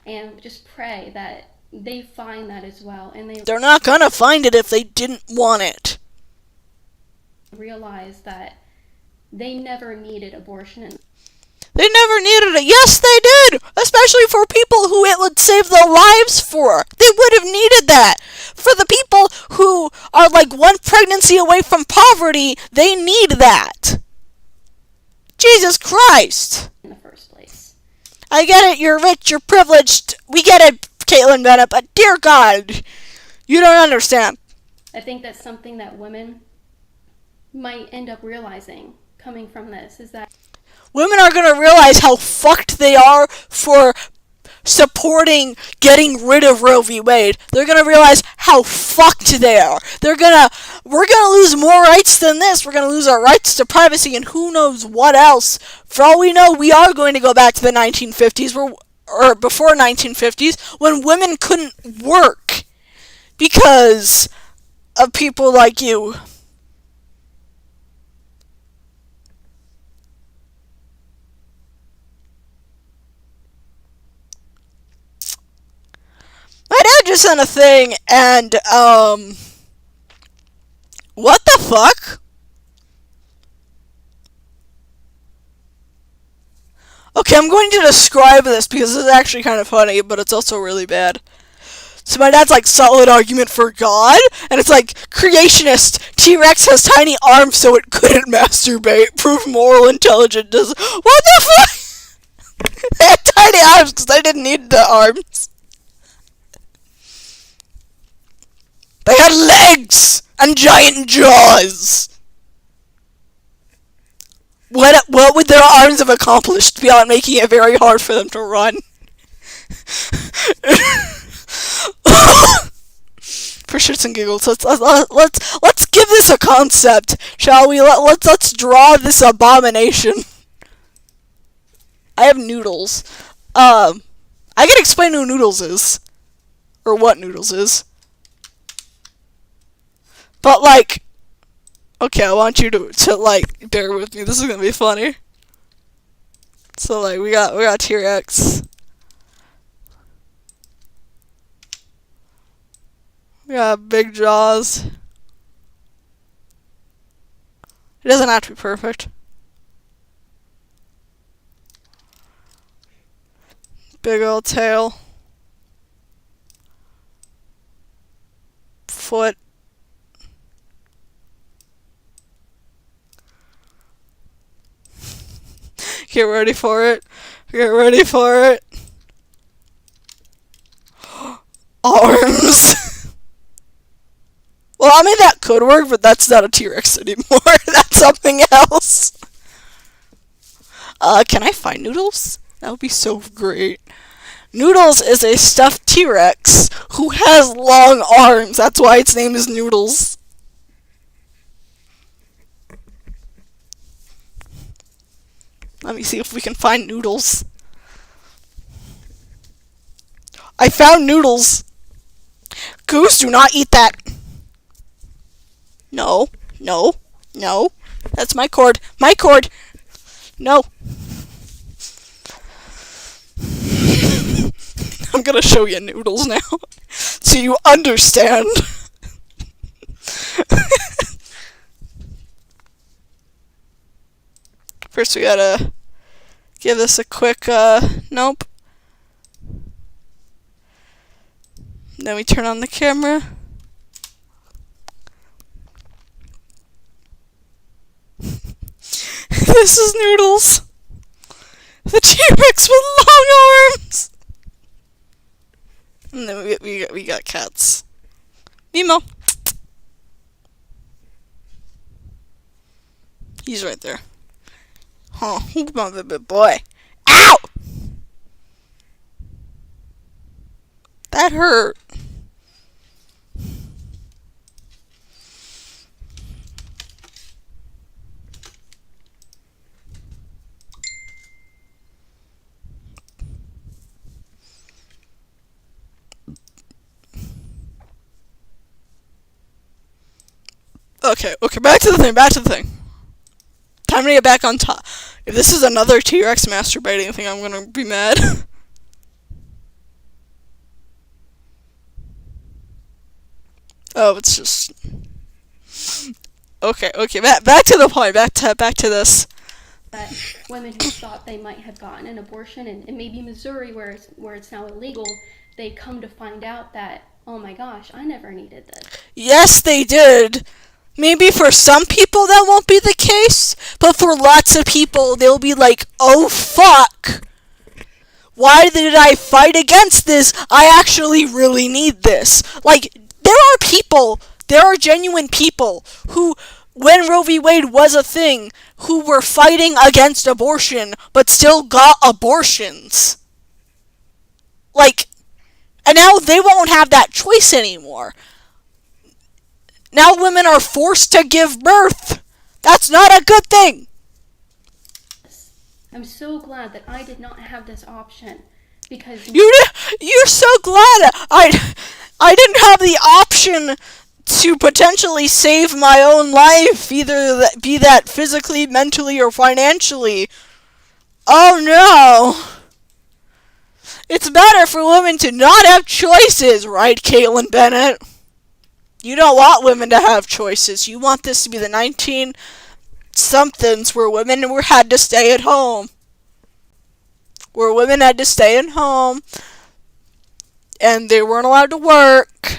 And just pray that they find that as well, and they're not gonna find it if they didn't want it. Realize that they never needed abortion. They never needed it. Yes, they did. Especially for people who it would save their lives for. They would have needed that. For the people who are like one pregnancy away from poverty, they need that. Jesus Christ. In the first place. I get it. You're rich. You're privileged. We get it, Caitlin Bennett. But dear God, you don't understand. I think that's something that women might end up realizing coming from this, is that women are going to realize how fucked they are for supporting getting rid of Roe v. Wade. They're going to realize how fucked they are. We're going to lose more rights than this. We're going to lose our rights to privacy and who knows what else. For all we know, we are going to go back to the 1950s or before 1950s, when women couldn't work because of people like you. My dad just sent a thing, and, what the fuck? Okay, I'm going to describe this because it's actually kind of funny, but it's also really bad. So my dad's like, solid argument for God, and it's like, creationist, T-Rex has tiny arms so it couldn't masturbate, prove moral intelligence does. What the fuck? They had tiny arms because they didn't need the arms. They had legs and giant jaws. What would their arms have accomplished beyond making it very hard for them to run? For shits and giggles, let's give this a concept, shall we? Let's draw this abomination. I have noodles. I can explain who Noodles is, or what Noodles is. But like, okay, I want you to like bear with me. This is gonna be funny. So like, we got T-Rex. We got big jaws. It doesn't have to be perfect. Big old tail. Foot. Get ready for it. Get ready for it. Arms. Well, I mean, that could work, but that's not a T-Rex anymore. That's something else. Can I find Noodles? That would be so great. Noodles is a stuffed T-Rex who has long arms. That's why its name is Noodles. Let me see if we can find Noodles. I found Noodles. Goose, do not eat that. No, no, no. That's my cord. My cord. No. I'm gonna show you Noodles now, so you understand. First we gotta give this a quick, nope. Then we turn on the camera. This is Noodles. The T-Rex with long arms. And then we got cats. Nemo. He's right there. Oh, my baby boy. Ow! That hurt. Okay, back to the thing. Time to get back on top. If this is another T-Rex masturbating thing, I'm gonna be mad. Oh, it's just... Okay, back to the point, back to this. That women who thought they might have gotten an abortion, and maybe Missouri, where it's now illegal, they come to find out that, oh my gosh, I never needed this. Yes, they did. Maybe for some people that won't be the case, but for lots of people, they'll be like, oh fuck. Why did I fight against this? I actually really need this. Like, there are genuine people who, when Roe v. Wade was a thing, who were fighting against abortion, but still got abortions. Like, and now they won't have that choice anymore. Now women are forced to give birth. That's not a good thing. I'm so glad that I did not have this option, because You're so glad I didn't have the option to potentially save my own life, either be that physically, mentally, or financially. Oh no! It's better for women to not have choices, right, Caitlin Bennett? You don't want women to have choices. You want this to be the 19 somethings where women had to stay at home. Where women had to stay at home and they weren't allowed to work.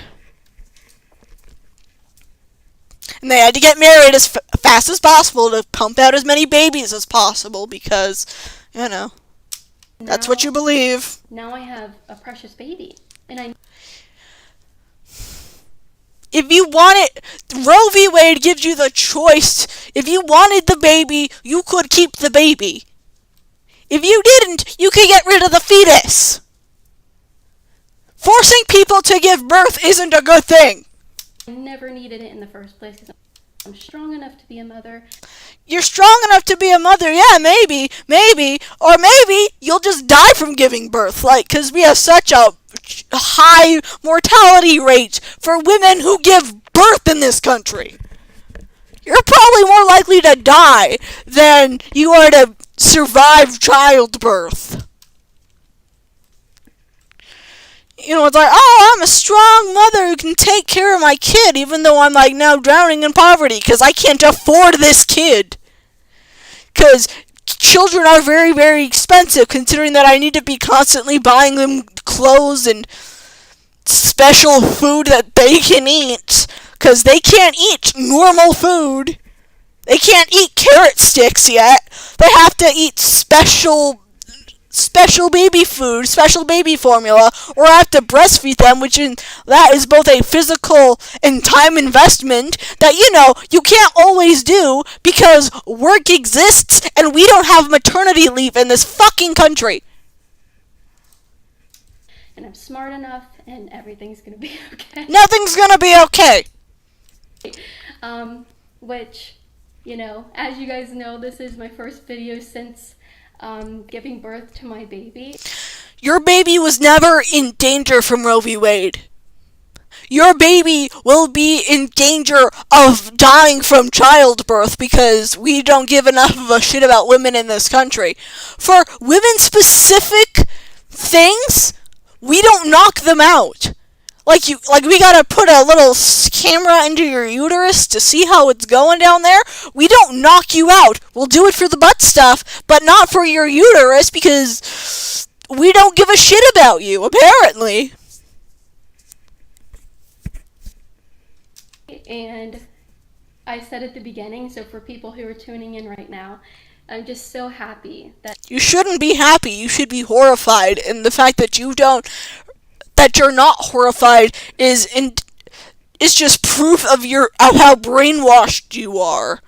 And they had to get married as fast as possible to pump out as many babies as possible because, that's what you believe. Now I have a precious baby. And if you want it, Roe v. Wade gives you the choice. If you wanted the baby, you could keep the baby. If you didn't, you could get rid of the fetus. Forcing people to give birth isn't a good thing. I never needed it in the first place because I'm strong enough to be a mother. You're strong enough to be a mother, yeah, maybe, or maybe you'll just die from giving birth, because we have such a high mortality rate for women who give birth in this country. You're probably more likely to die than you are to survive childbirth. It's like, oh, I'm a strong mother who can take care of my kid, even though I'm now drowning in poverty because I can't afford this kid. Because children are very, very expensive, considering that I need to be constantly buying them clothes and special food that they can eat, because they can't eat normal food. They can't eat carrot sticks yet. They have to eat special baby food, special baby formula, or I have to breastfeed them, that is both a physical and time investment that, you can't always do because work exists and we don't have maternity leave in this fucking country. And I'm smart enough and everything's gonna be okay. Nothing's gonna be okay. Which, as you guys know, this is my first video since giving birth to my baby. Your baby was never in danger from Roe v. Wade. Your baby will be in danger of dying from childbirth because we don't give enough of a shit about women in this country. For women-specific things, we don't knock them out. We gotta put a little camera into your uterus to see how it's going down there. We don't knock you out. We'll do it for the butt stuff, but not for your uterus because we don't give a shit about you, apparently. And I said at the beginning, so for people who are tuning in right now, I'm just so happy that... You shouldn't be happy. You should be horrified. And the fact that you're not horrified is just proof of how brainwashed you are.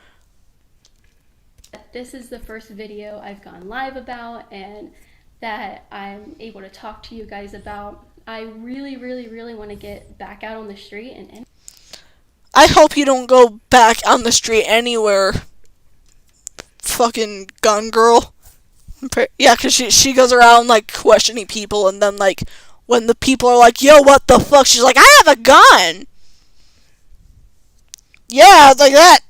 This is the first video I've gone live about and that I'm able to talk to you guys about. I really, really, really want to get back out on the street and I hope you don't go back on the street anywhere. Fucking gun girl. Yeah, because she goes around, questioning people, and then, when the people are like, yo, what the fuck? She's like, I have a gun! Yeah, it's like that.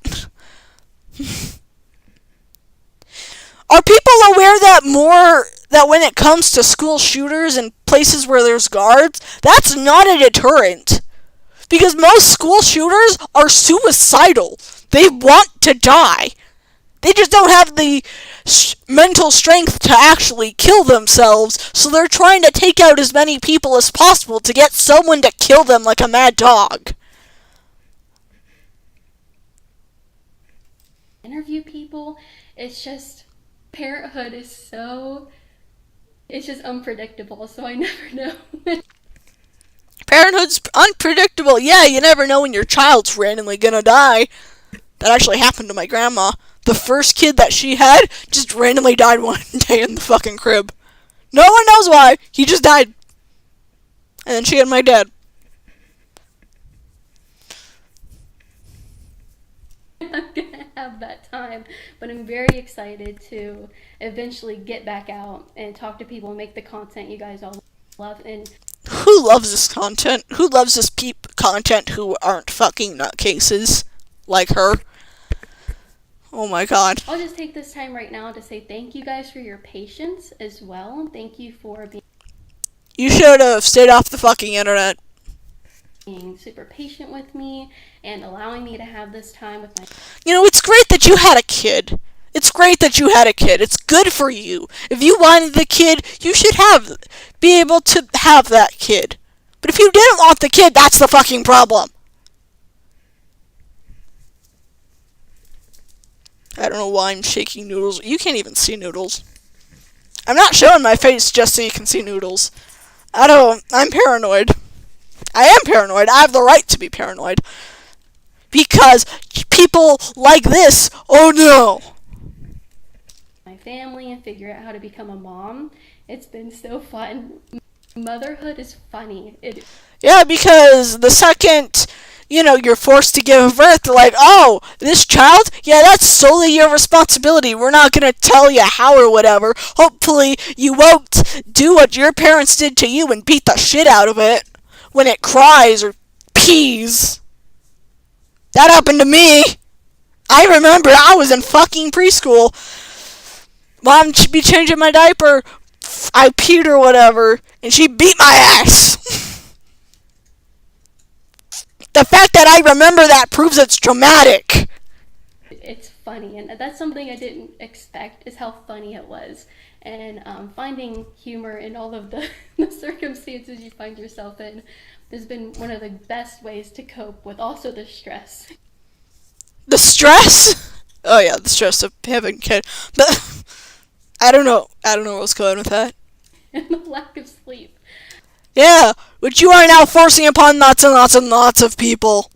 Are people aware that when it comes to school shooters and places where there's guards, that's not a deterrent? Because most school shooters are suicidal. They want to die. They just don't have the mental strength to actually kill themselves, so they're trying to take out as many people as possible to get someone to kill them like a mad dog. Interview people, it's just, parenthood is it's just unpredictable, so I never know. Parenthood's unpredictable. Yeah, you never know when your child's randomly gonna die. That actually happened to my grandma. The first kid that she had just randomly died one day in the fucking crib. No one knows why. He just died. And then she had my dad. I'm gonna have have that time, but I'm very excited to eventually get back out and talk to people and make the content you guys all love. And Who loves this content? Who loves this content who aren't fucking nutcases like her? Oh my god. I'll just take this time right now to say thank you guys for your patience as well. Thank you for You should have stayed off the fucking internet. being super patient with me and allowing me to have this time with my... You know, it's great that you had a kid. It's great that you had a kid. It's good for you. If you wanted the kid, you should be able to have that kid. But if you didn't want the kid, that's the fucking problem. I don't know why I'm shaking Noodles. You can't even see Noodles. I'm not showing my face just so you can see Noodles. I'm paranoid. I am paranoid. I have the right to be paranoid. Because people like this, oh no. my family and figure out how to become a mom. It's been so fun. Motherhood is funny. Yeah, because the second, you're forced to give birth, they're like, oh, this child? Yeah, that's solely your responsibility. We're not going to tell you how or whatever. Hopefully, you won't do what your parents did to you and beat the shit out of it when it cries or pees. That happened to me. I remember I was in fucking preschool. Mom should be changing my diaper. I peed or whatever, and she beat my ass. The fact that I remember that proves it's traumatic. It's funny, and that's something I didn't expect, is how funny it was. And finding humor in all of the circumstances you find yourself in has been one of the best ways to cope with also the stress. The stress? Oh yeah, the stress of having a kid. But I don't know what's going with that. And the lack of sleep. Yeah, which you are now forcing upon lots and lots and lots of people.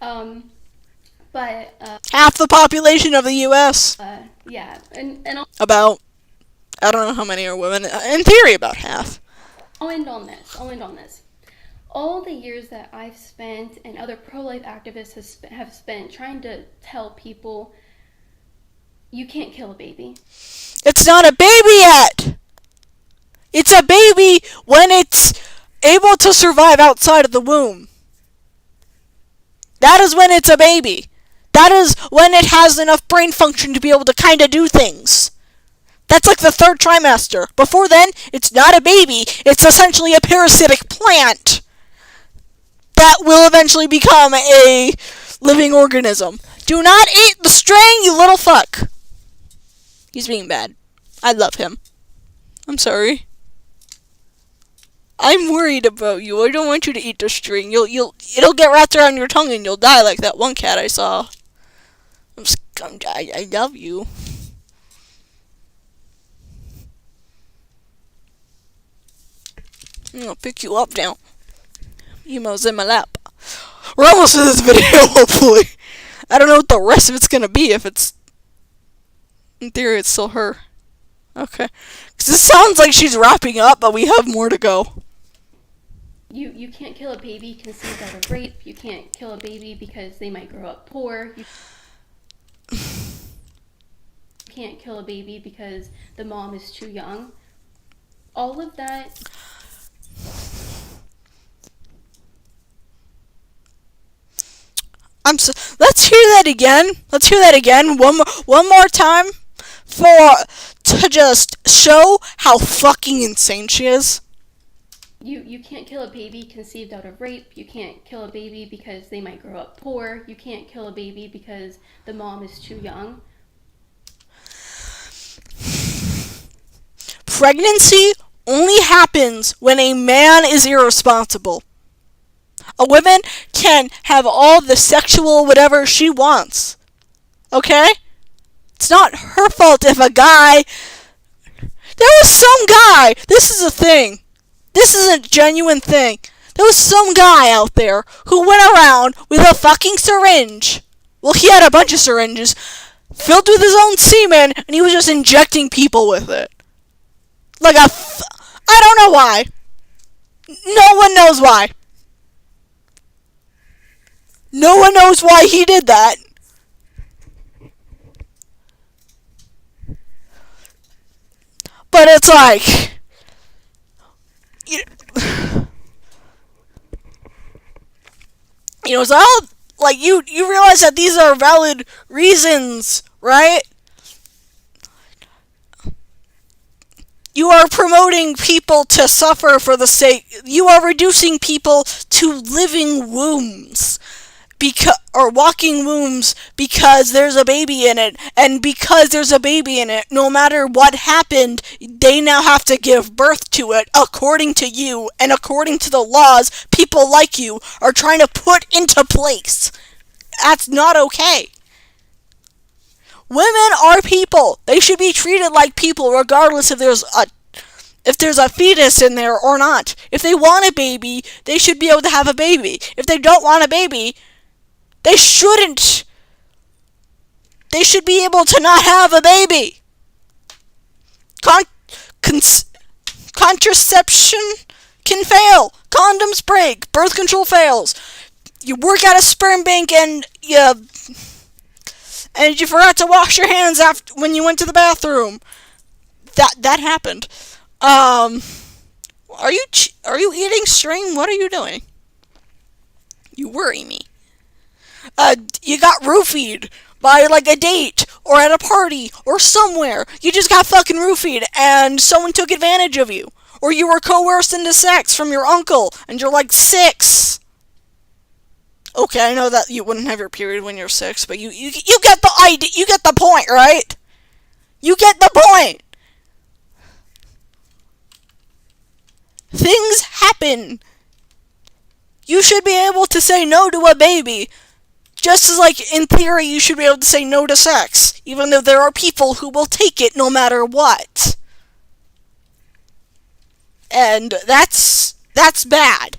But half the population of the U.S. Yeah, and about, I don't know how many are women. In theory, about half. I'll end on this. All the years that I've spent and other pro-life activists have spent trying to tell people you can't kill a baby. It's not a baby yet. It's a baby when it's able to survive outside of the womb. That is when it's a baby. That is when it has enough brain function to be able to kind of do things. That's like the third trimester. Before then, it's not a baby. It's essentially a parasitic plant that will eventually become a living organism. Do not eat the string, you little fuck. He's being bad. I love him. I'm sorry. I'm worried about you. I don't want you to eat the string. It'll get wrapped around your tongue and you'll die like that one cat I saw. I love you. I'm gonna pick you up now. Emo's in my lap. We're almost to this video, hopefully. I don't know what the rest of it's gonna be. If it's, in theory, it's still her. Okay. Because this sounds like she's wrapping up, but we have more to go. You can't kill a baby conceived out of rape. You can't kill a baby because they might grow up poor. You can't kill a baby because the mom is too young. All of that. Let's hear that again. Let's hear that again. One more time, to just show how fucking insane she is. You can't kill a baby conceived out of rape. You can't kill a baby because they might grow up poor. You can't kill a baby because the mom is too young. Pregnancy only happens when a man is irresponsible. A woman can have all the sexual whatever she wants. Okay? It's not her fault if a guy... There was some guy! This is a thing. This is a genuine thing. There was some guy out there who went around with a fucking syringe. Well, he had a bunch of syringes filled with his own semen, and he was just injecting people with it. I don't know why. No one knows why. No one knows why he did that. But it's like, you, it's all, like, you realize that these are valid reasons, right? You are promoting people to suffer for the sake, you are reducing people to living wombs. Or walking wombs because there's a baby in it, and because there's a baby in it, no matter what happened, they now have to give birth to it according to you and according to the laws people like you are trying to put into place. That's not okay. Women are people. They should be treated like people regardless if there's a fetus in there or not. If they want a baby, they should be able to have a baby. If they don't want a baby, they shouldn't. They should be able to not have a baby. Contraception can fail. Condoms break. Birth control fails. You work at a sperm bank and you forgot to wash your hands after when you went to the bathroom. That happened. Are you eating string? What are you doing? You worry me. You got roofied by, like, a date, or at a party, or somewhere. You just got fucking roofied, and someone took advantage of you. Or you were coerced into sex from your uncle, and you're, like, 6. Okay, I know that you wouldn't have your period when you're 6, but you get the idea, you get the point, right? You get the point! Things happen. You should be able to say no to a baby. Just as, like, in theory, you should be able to say no to sex, even though there are people who will take it no matter what. And that's bad.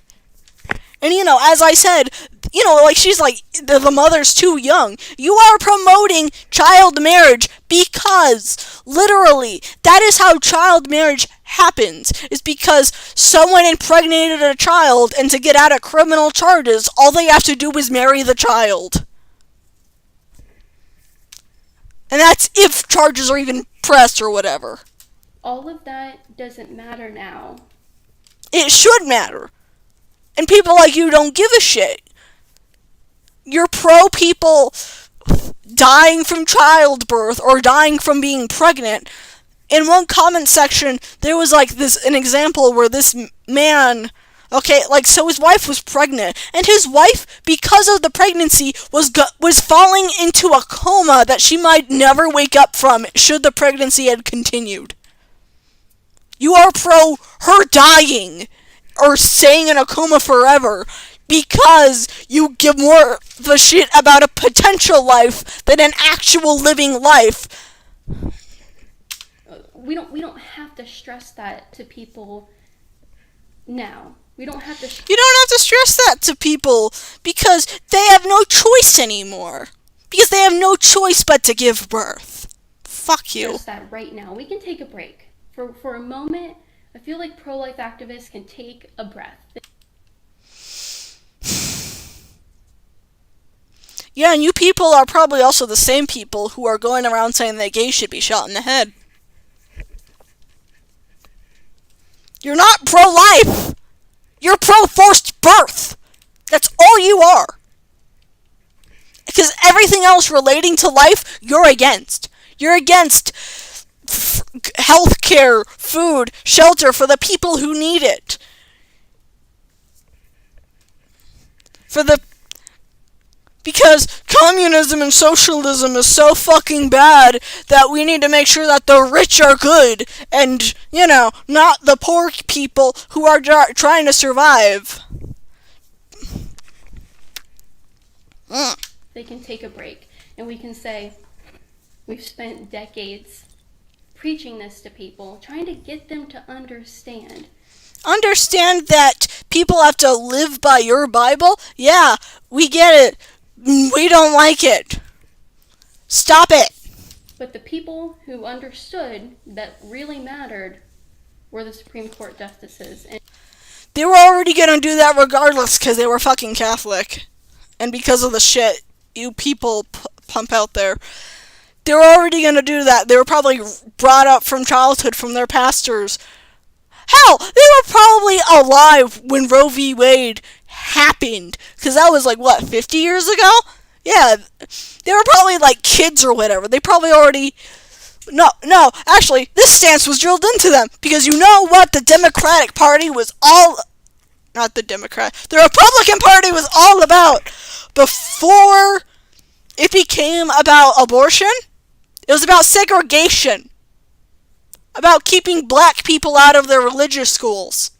And, as I said, like, she's like, the mother's too young. You are promoting child marriage because, literally, that is how child marriage happens. Is because someone impregnated a child, and to get out of criminal charges, all they have to do is marry the child. And that's if charges are even pressed or whatever. All of that doesn't matter now. It should matter. And people like you don't give a shit. You're pro people dying from childbirth or dying from being pregnant. In one comment section, there was like an example where this man, so his wife was pregnant, and his wife, because of the pregnancy, was falling into a coma that she might never wake up from should the pregnancy had continued. You are pro her dying or staying in a coma forever because you give more of a shit about a potential life than an actual living life. We don't have to stress that to people now. We don't have to. You don't have to stress that to people because they have no choice anymore. Because they have no choice but to give birth. Fuck you. Stress that right now. We can take a break for a moment. I feel like pro-life activists can take a breath. Yeah, and you people are probably also the same people who are going around saying that gays should be shot in the head. You're not pro-life. You're pro-forced birth. That's all you are. Because everything else relating to life, you're against. You're against health care, food, shelter for the people who need it. Because communism and socialism is so fucking bad that we need to make sure that the rich are good and, not the poor people who are trying to survive. They can take a break, and we can say, we've spent decades preaching this to people, trying to get them to understand. Understand that people have to live by your Bible? Yeah, we get it. We don't like it. Stop it. But the people who understood that really mattered were the Supreme Court justices. And they were already going to do that regardless because they were fucking Catholic. And because of the shit you people pump out there. They were already going to do that. They were probably brought up from childhood from their pastors. Hell, they were probably alive when Roe v. Wade happened. Because that was like, what, 50 years ago? Yeah, they were probably like kids or whatever. They probably already... No, actually, this stance was drilled into them. Because you know what the Democratic Party was all... Not the Democrat. The Republican Party was all about before it became about abortion. It was about segregation. About keeping black people out of their religious schools.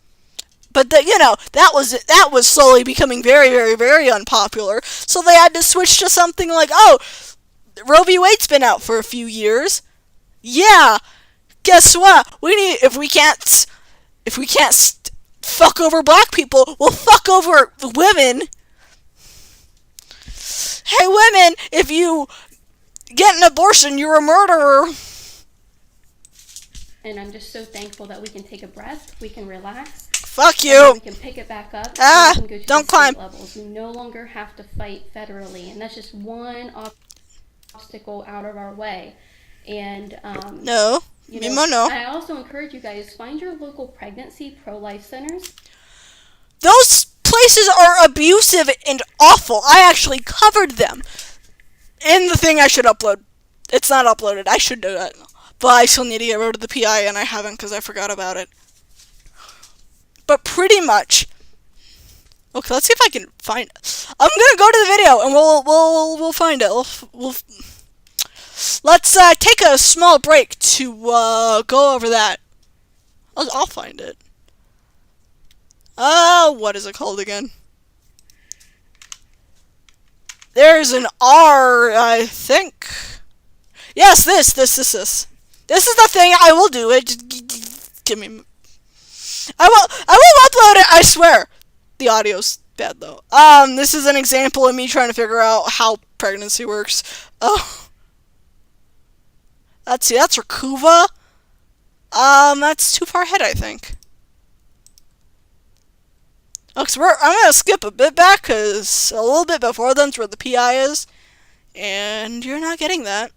But that was slowly becoming very, very, very unpopular. So they had to switch to something like, oh, Roe v. Wade's been out for a few years. Yeah, guess what? If we can't fuck over black people, we'll fuck over women. Hey, women, if you get an abortion, you're a murderer. And I'm just so thankful that we can take a breath, we can relax. Fuck you. We can pick it back up. Ah, and we can go to don't the climb. state levels. We no longer have to fight federally, and that's just one obstacle out of our way. And no. I also encourage you guys, find your local pregnancy pro-life centers. Those places are abusive and awful. I actually covered them in the thing I should upload. It's not uploaded. I should do that. But I still need to get rid of the PI, and I haven't because I forgot about it. But pretty much. Okay, let's see if I can find it. I'm gonna go to the video, and we'll find it. Let's take a small break to go over that. I'll find it. What is it called again? There's an R, I think. Yes, this. This is the thing. I will do it. Just give me. I will upload it. I swear. The audio's bad though. This is an example of me trying to figure out how pregnancy works. Oh. Let's see. That's Rakuva. That's too far ahead, I think. Oh, I'm gonna skip a bit back, cause a little bit before then's where the PI is, and you're not getting that.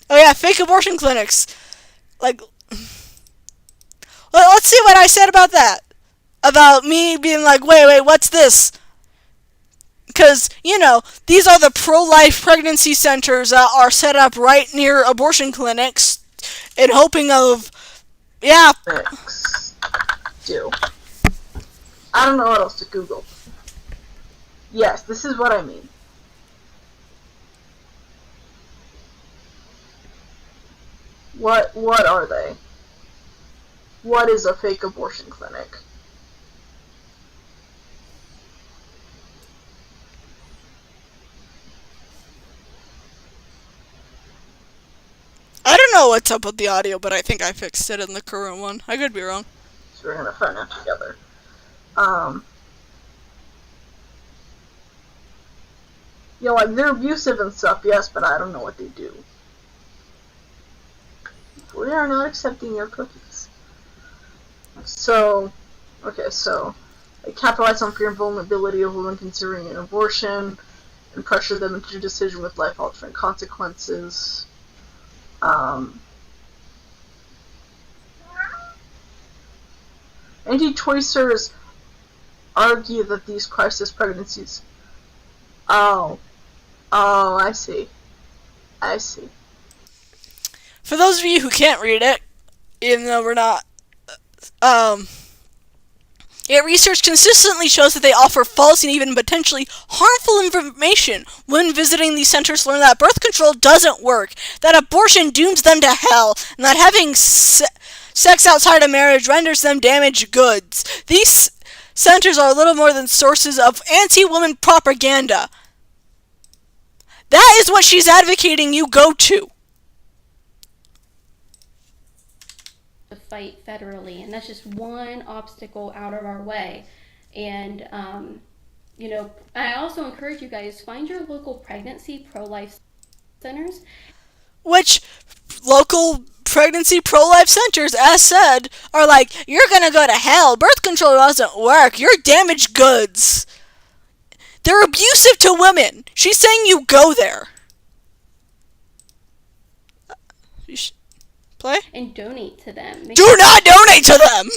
Oh yeah, fake abortion clinics. Like, let's see what I said about that. About me being like, wait, what's this? Because, these are the pro-life pregnancy centers that are set up right near abortion clinics in hoping of, yeah. Do. I don't know what else to Google. Yes, this is what I mean. What are they? What is a fake abortion clinic? I don't know what's up with the audio, but I think I fixed it in the current one. I could be wrong. So we're gonna find out together. Like, they're abusive and stuff, yes, but I don't know what they do. We are not accepting your cookies. So, they capitalize on fear and vulnerability of women considering an abortion and pressure them into a decision with life-altering consequences. Anti-choicers argue that these crisis pregnancies... Oh, I see. For those of you who can't read it, even though we're not, research consistently shows that they offer false and even potentially harmful information. When visiting these centers, learn that birth control doesn't work, that abortion dooms them to hell, and that having sex outside of marriage renders them damaged goods. These centers are little more than sources of anti-woman propaganda. That is what she's advocating you go to. To fight federally, and that's just one obstacle out of our way. And I also encourage you guys, find your local pregnancy pro-life centers. Which local pro-pregnancy, pro-life centers, as said, are like, you're gonna go to hell. Birth control doesn't work. You're damaged goods. They're abusive to women. She's saying you go there. You should play? And donate to them. Do not donate to them!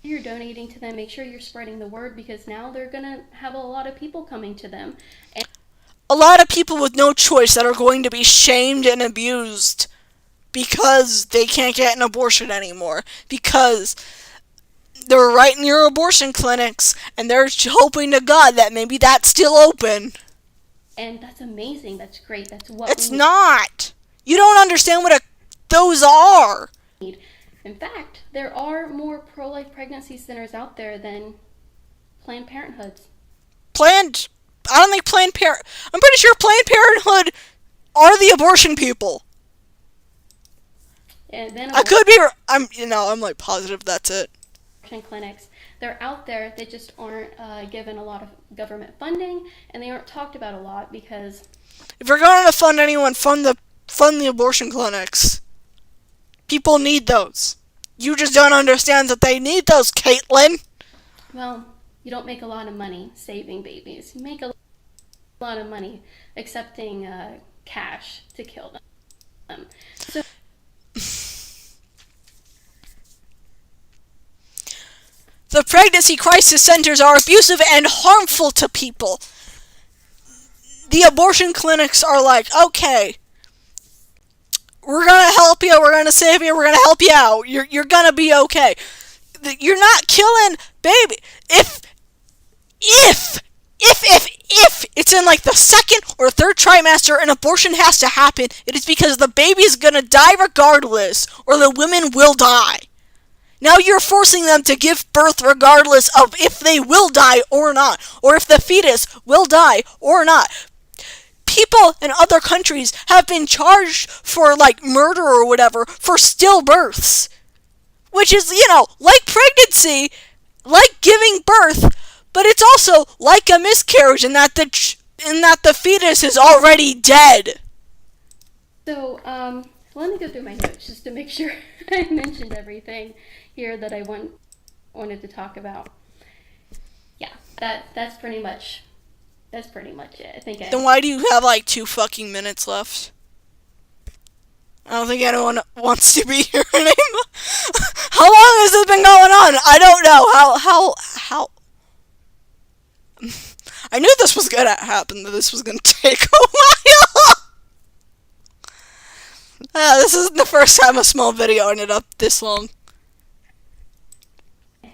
You're donating to them, make sure you're spreading the word, because now they're gonna have a lot of people coming to them. And a lot of people with no choice that are going to be shamed and abused because they can't get an abortion anymore. Because they're right near abortion clinics and they're hoping to God that maybe that's still open. And that's amazing. That's great. That's what it's not. You don't understand what those are. In fact, there are more pro-life pregnancy centers out there than Planned Parenthoods. I don't think I'm pretty sure Planned Parenthood are the abortion people. And then I could be. I'm like positive that's it. Abortion clinics, they're out there. They just aren't given a lot of government funding, and they aren't talked about a lot because. If you're going to fund anyone, fund the abortion clinics. People need those. You just don't understand that they need those, Caitlin. Well, you don't make a lot of money saving babies. You make a lot of money accepting cash to kill them. So the pregnancy crisis centers are abusive and harmful to people. The abortion clinics are like, okay, we're going to help you, we're going to save you, we're going to help you out. You're going to be okay. You're not killing baby. If it's in like the second or third trimester an abortion has to happen, it is because the baby is going to die regardless, or the women will die. Now you're forcing them to give birth regardless of if they will die or not, or if the fetus will die or not. People in other countries have been charged for like murder or whatever for stillbirths, which is, like pregnancy, like giving birth, but it's also like a miscarriage in that the fetus is already dead. So, let me go through my notes just to make sure I mentioned everything here that I wanted to talk about. Yeah, that's pretty much it. Then why do you have like 2 fucking minutes left? I don't think anyone wants to be here anymore. How long has this been going on? I don't know. How? I knew this was gonna happen, that this was gonna take a while. This isn't the first time a small video ended up this long.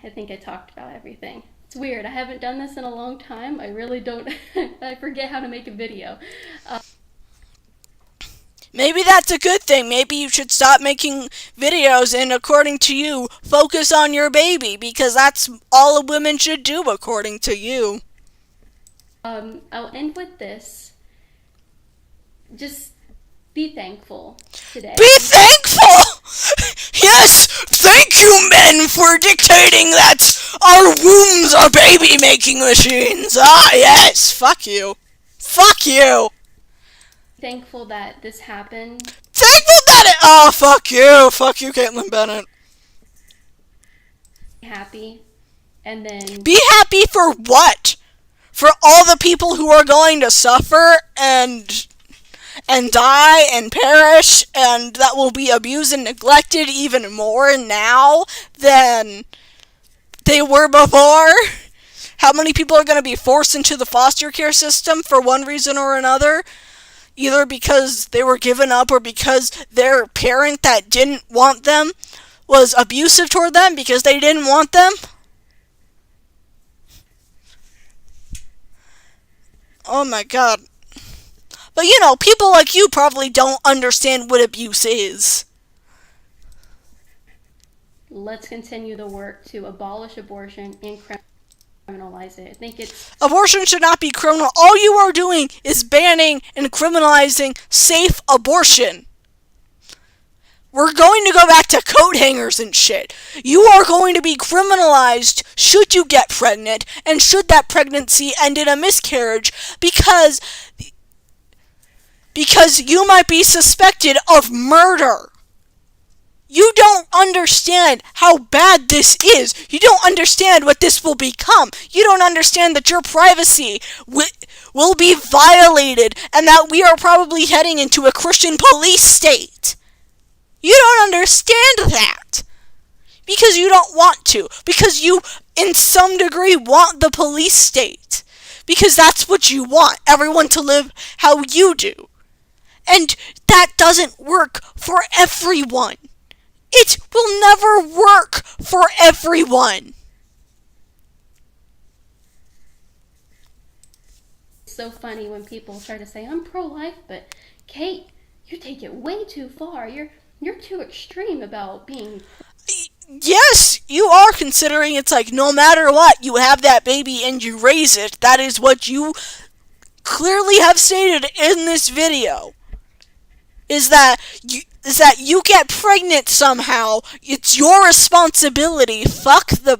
I think I talked about everything. It's weird. I haven't done this in a long time. I really don't. I forget how to make a video. Maybe that's a good thing. Maybe you should stop making videos and, according to you, focus on your baby, because that's all a woman should do, according to you. I'll end with this. Just be thankful today. Be thankful! Yes! Thank you, men, for dictating that our wombs are baby-making machines! Ah, yes! Fuck you. Fuck you! Thankful that this happened. Thankful that it... Oh, fuck you. Fuck you, Caitlin Bennett. Happy. And then... Be happy for what? For all the people who are going to suffer and die and perish, and that will be abused and neglected even more now than they were before? How many people are going to be forced into the foster care system for one reason or another? Either because they were given up or because their parent that didn't want them was abusive toward them because they didn't want them? Oh my god. But people like you probably don't understand what abuse is. Let's continue the work to abolish abortion and criminalize it. I think abortion should not be criminal. All you are doing is banning and criminalizing safe abortion. We're going to go back to coat hangers and shit. You are going to be criminalized should you get pregnant, and should that pregnancy end in a miscarriage, because you might be suspected of murder. You don't understand how bad this is. You don't understand what this will become. You don't understand that your privacy will be violated and that we are probably heading into a Christian police state. You don't understand that. Because you don't want to. Because you, in some degree, want the police state. Because that's what you want. Everyone to live how you do. And that doesn't work for everyone. It will never work for everyone. It's so funny when people try to say, I'm pro-life, but Kate, you take it way too far. You're too extreme about being... Yes, you are, considering it's like no matter what, you have that baby and you raise it. That is what you clearly have stated in this video. Is that you get pregnant somehow. It's your responsibility. Fuck the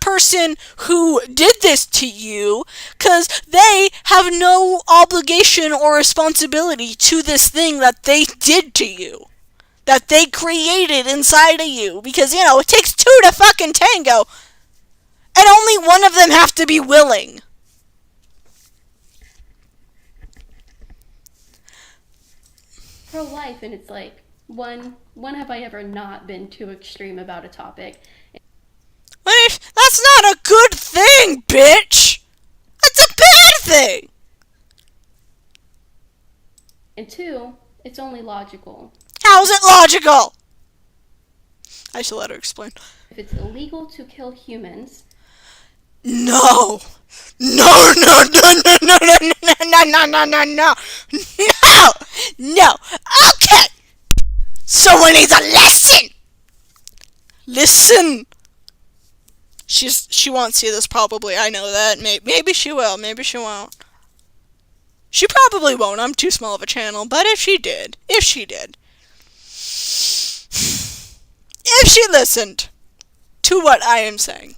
person who did this to you, because they have no obligation or responsibility to this thing that they did to you. That they created inside of you. Because, it takes two to fucking tango. And only one of them have to be willing. pro-life, and it's like, when have I ever not been too extreme about a topic? That's not a good thing, bitch! That's a bad thing! And two, it's only logical. How is it logical? I should let her explain. If it's illegal to kill humans... No! No! No! No! No! No! No! No! No! No! No! No! No! No! Okay! Someone needs a lesson! Listen! She won't see this probably, I know that. Maybe she will, maybe she won't. She probably won't, I'm too small of a channel, but if she did, if she listened to what I am saying.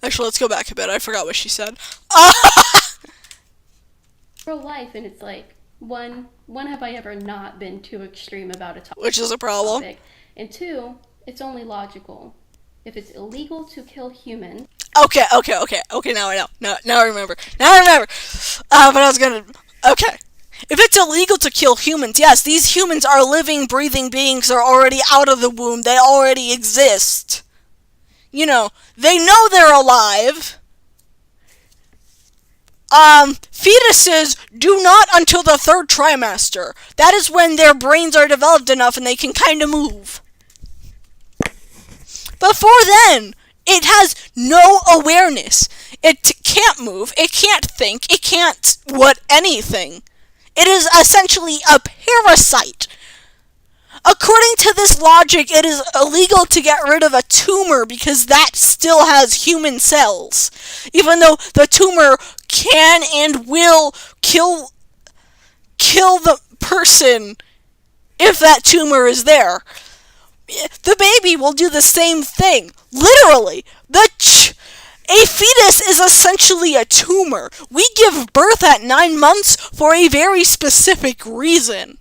Actually, let's go back a bit, I forgot what she said. Pro-life, and it's like, when have I ever not been too extreme about a topic? Which is a problem. And two, it's only logical. If it's illegal to kill humans... Okay, now I know. Now I remember. But I was gonna... Okay. If it's illegal to kill humans, yes, these humans are living, breathing beings, are already out of the womb, they already exist. They know they're alive. Fetuses do not until the 3rd trimester. That is when their brains are developed enough and they can kind of move. Before then, it has no awareness. It can't move, it can't think, it can't anything. It is essentially a parasite. According to this logic, it is illegal to get rid of a tumor because that still has human cells. Even though the tumor can and will kill the person if that tumor is there. The baby will do the same thing. Literally. A fetus is essentially a tumor. We give birth at 9 months for a very specific reason.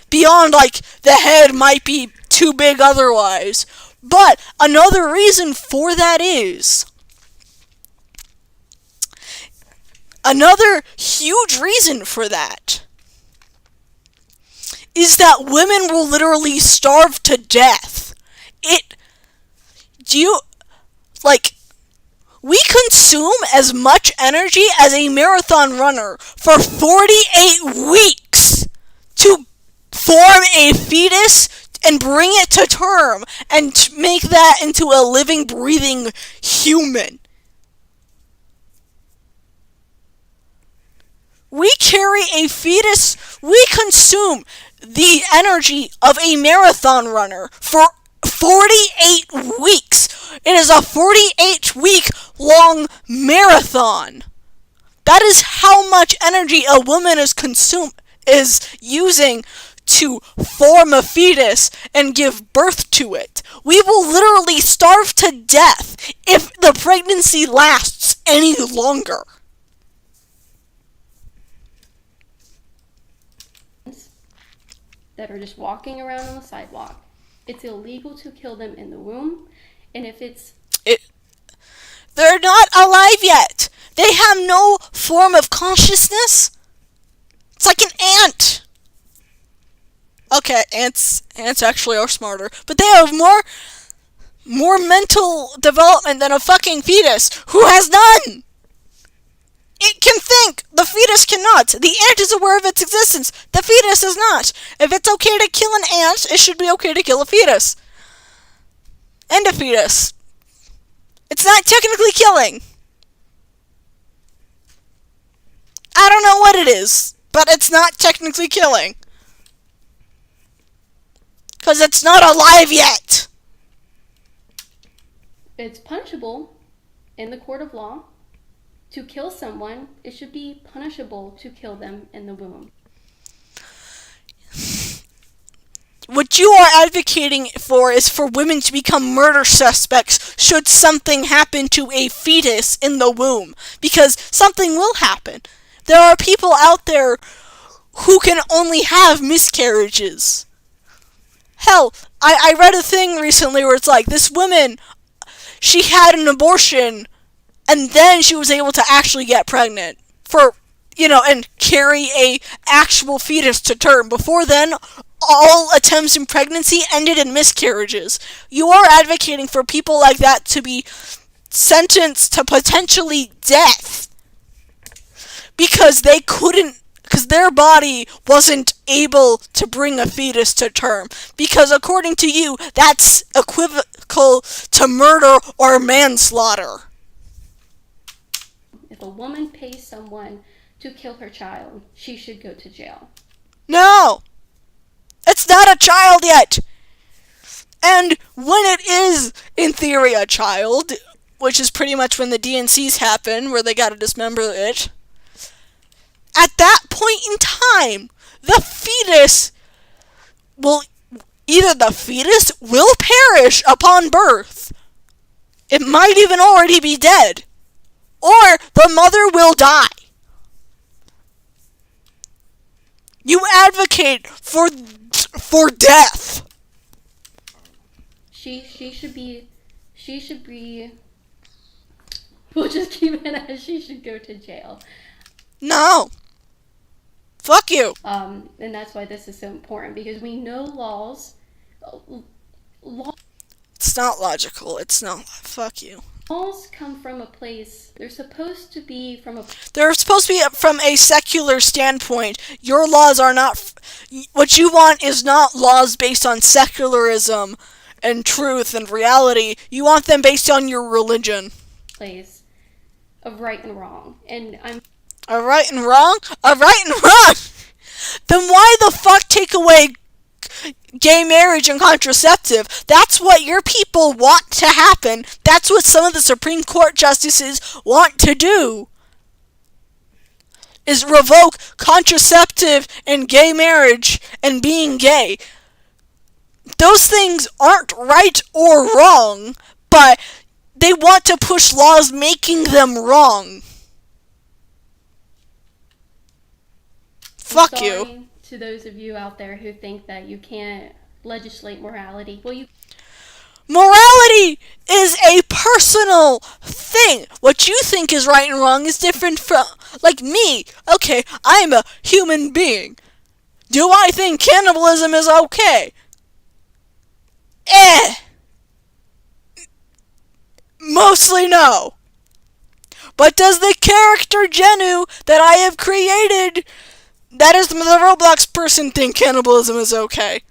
Beyond, the head might be too big otherwise. But another reason for that is... Another huge reason for that is that women will literally starve to death. We consume as much energy as a marathon runner for 48 weeks to form a fetus and bring it to term and make that into a living, breathing human. We carry a fetus, we consume the energy of a marathon runner for 48 weeks. It is a 48-week long marathon. That is how much energy a woman is using to form a fetus and give birth to it. We will literally starve to death if the pregnancy lasts any longer. that are just walking around on the sidewalk. It's illegal to kill them in the womb, and if they're not alive yet. They have no form of consciousness. It's like an ant. Okay, ants actually are smarter, but they have more mental development than a fucking fetus who has none. It can think. The fetus cannot. The ant is aware of its existence. The fetus is not. If it's okay to kill an ant, it should be okay to kill a fetus. And a fetus. It's not technically killing. I don't know what it is, but it's not technically killing. Because it's not alive yet. it's punishable in the court of law to kill someone, it should be punishable to kill them in the womb. What you are advocating for is for women to become murder suspects should something happen to a fetus in the womb. Because something will happen. There are people out there who can only have miscarriages. Hell, I read a thing recently where it's like, this woman, she had an abortion, and then she was able to actually get pregnant. And carry a actual fetus to term. Before then, all attempts in pregnancy ended in miscarriages. You are advocating for people like that to be sentenced to potentially death because their body wasn't able to bring a fetus to term. Because according to you, that's equivocal to murder or manslaughter. If a woman pays someone to kill her child, she should go to jail. No! It's not a child yet! And when it is, in theory, a child, which is pretty much when the DNCs happen, where they gotta dismember it, at that point in time, the fetus will perish upon birth. It might even already be dead. Or the mother will die. You advocate for death. She should be we'll just keep it as she should go to jail. No. Fuck you. And that's why this is so important, because we know laws It's not logical. It's not. Fuck you. Laws come from a place, they're supposed to be from a secular standpoint. Your laws are not, what you want is not laws based on secularism and truth and reality. You want them based on your religion. place of right and wrong. And A right and wrong? A right and wrong! Then why the fuck take away gay marriage and contraceptive? That's what your people want to happen. That's what some of the Supreme Court justices want to do. Is revoke contraceptive and gay marriage and being gay. Those things aren't right or wrong, but they want to push laws making them wrong. Fuck you. To those of you out there who think that you can't legislate morality, Morality is a personal thing. What you think is right and wrong is different from, like me. Okay, I'm a human being. Do I think cannibalism is okay? Mostly no. But does the character Genu that I have created, that is the Roblox person, think cannibalism is okay?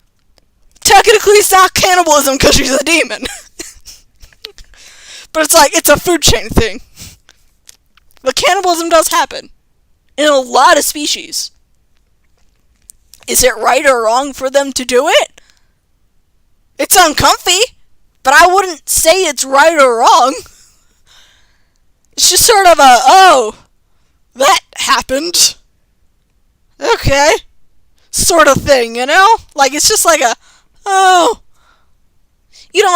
Technically, it's not cannibalism because she's a demon. But it's like, it's a food chain thing. But cannibalism does happen. In a lot of species. Is it right or wrong for them to do it? It's uncomfy. But I wouldn't say it's right or wrong. It's just sort of that happened. Okay. Sort of thing, you know? Like, it's just like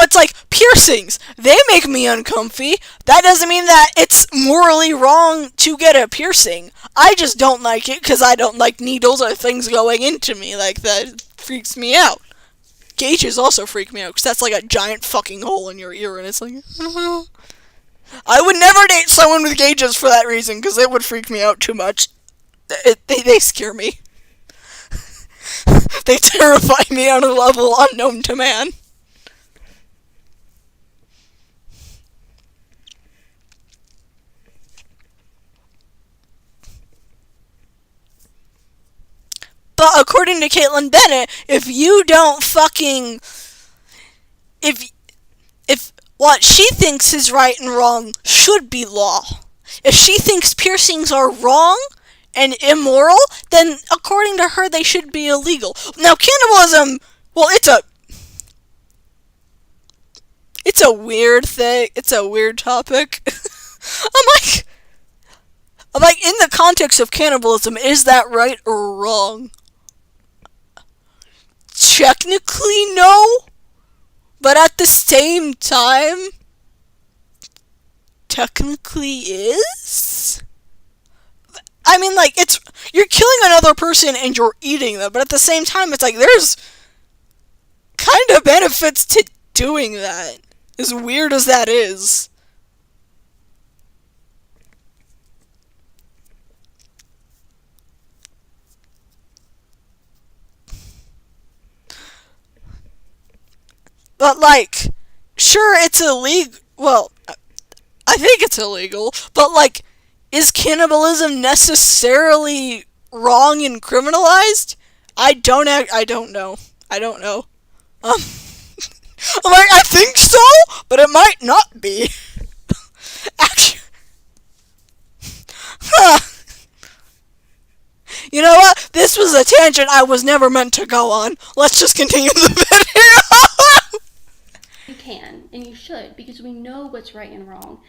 it's like piercings. They make me uncomfy. That doesn't mean that it's morally wrong to get a piercing. I just don't like it because I don't like needles or things going into me like that. freaks me out. Gauges also freak me out, because that's like a giant fucking hole in your ear, and it's like... I would never date someone with gauges for that reason, because it would freak me out too much. They scare me. They terrify me on a level unknown to man. But according to Caitlin Bennett, if you don't fucking... If what she thinks is right and wrong should be law. If she thinks piercings are wrong and immoral, then according to her, they should be illegal. Now, cannibalism, well, it's a weird thing. It's a weird topic. I'm like, in the context of cannibalism, is that right or wrong? Technically, no. But at the same time, technically is? I mean, like, you're killing another person and you're eating them, but at the same time, it's like, there's kind of benefits to doing that, as weird as that is. But, like, sure, it's illegal. Well, I think it's illegal. But, like, is cannibalism necessarily wrong and criminalized? I don't know. I'm like, I think so, but it might not be. Actually, you know what? This was a tangent I was never meant to go on. Let's just continue the video. You can, and you should, because we know what's right and wrong.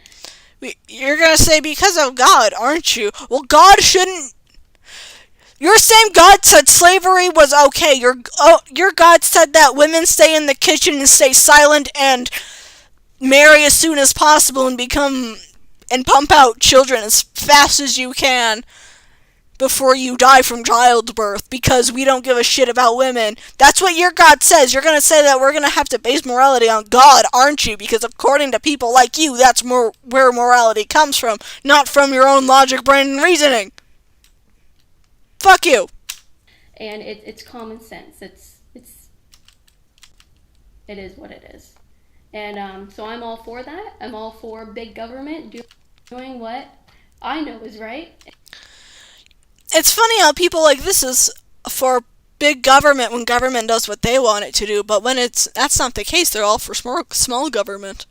You're gonna say because of God, aren't you? Well, God shouldn't... You're saying God said slavery was okay. Your God said that women stay in the kitchen and stay silent and marry as soon as possible and pump out children as fast as you can before you die from childbirth, because we don't give a shit about women. That's what your God says. You're going to say that we're going to have to base morality on God, aren't you? Because according to people like you, that's where morality comes from, not from your own logic, brain, and reasoning. Fuck you. And it's common sense. It is what it is. And so I'm all for that. I'm all for big government doing what I know is right. It's funny how people like this is for big government when government does what they want it to do, but when that's not the case, they're all for small government.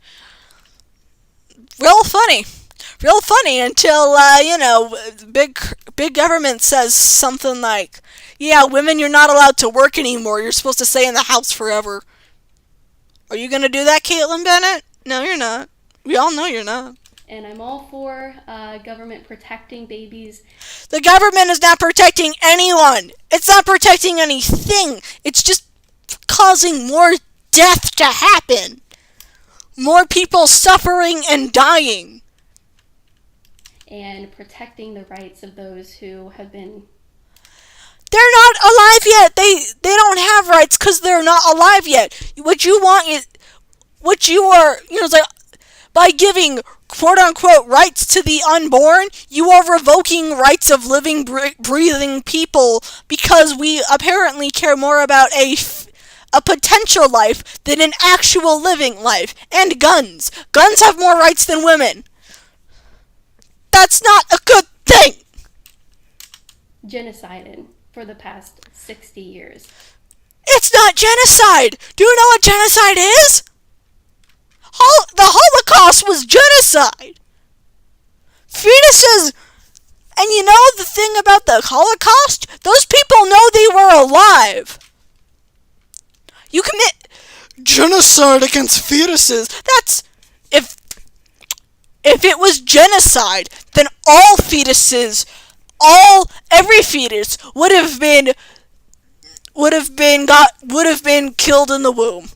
Real funny until big government says something like, yeah, women, you're not allowed to work anymore, you're supposed to stay in the house forever. Are you gonna do that, Caitlin Bennett? No, you're not. We all know you're not. And I'm all for government protecting babies. The government is not protecting anyone. It's not protecting anything. It's just causing more death to happen. More people suffering and dying. And protecting the rights of those who have been... They're not alive yet. They don't have rights because they're not alive yet. What you are, it's like, by giving quote-unquote rights to the unborn, you are revoking rights of living, breathing people, because we apparently care more about a potential life than an actual living life. And guns. Guns have more rights than women. That's not a good thing. Genocided for the past 60 years. It's not genocide. Do you know what genocide is? The Holocaust was genocide. Fetuses, and you know the thing about the Holocaust? Those people know they were alive. You commit genocide against fetuses. That's, if it was genocide, then all fetuses, every fetus would have been killed in the womb.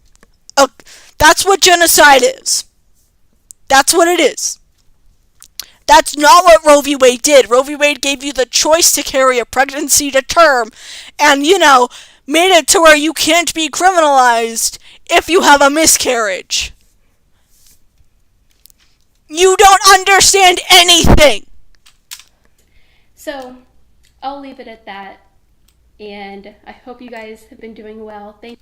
That's what genocide is. That's what it is. That's not what Roe v. Wade did. Roe v. Wade gave you the choice to carry a pregnancy to term. And, made it to where you can't be criminalized if you have a miscarriage. You don't understand anything. So I'll leave it at that. And I hope you guys have been doing well. Thank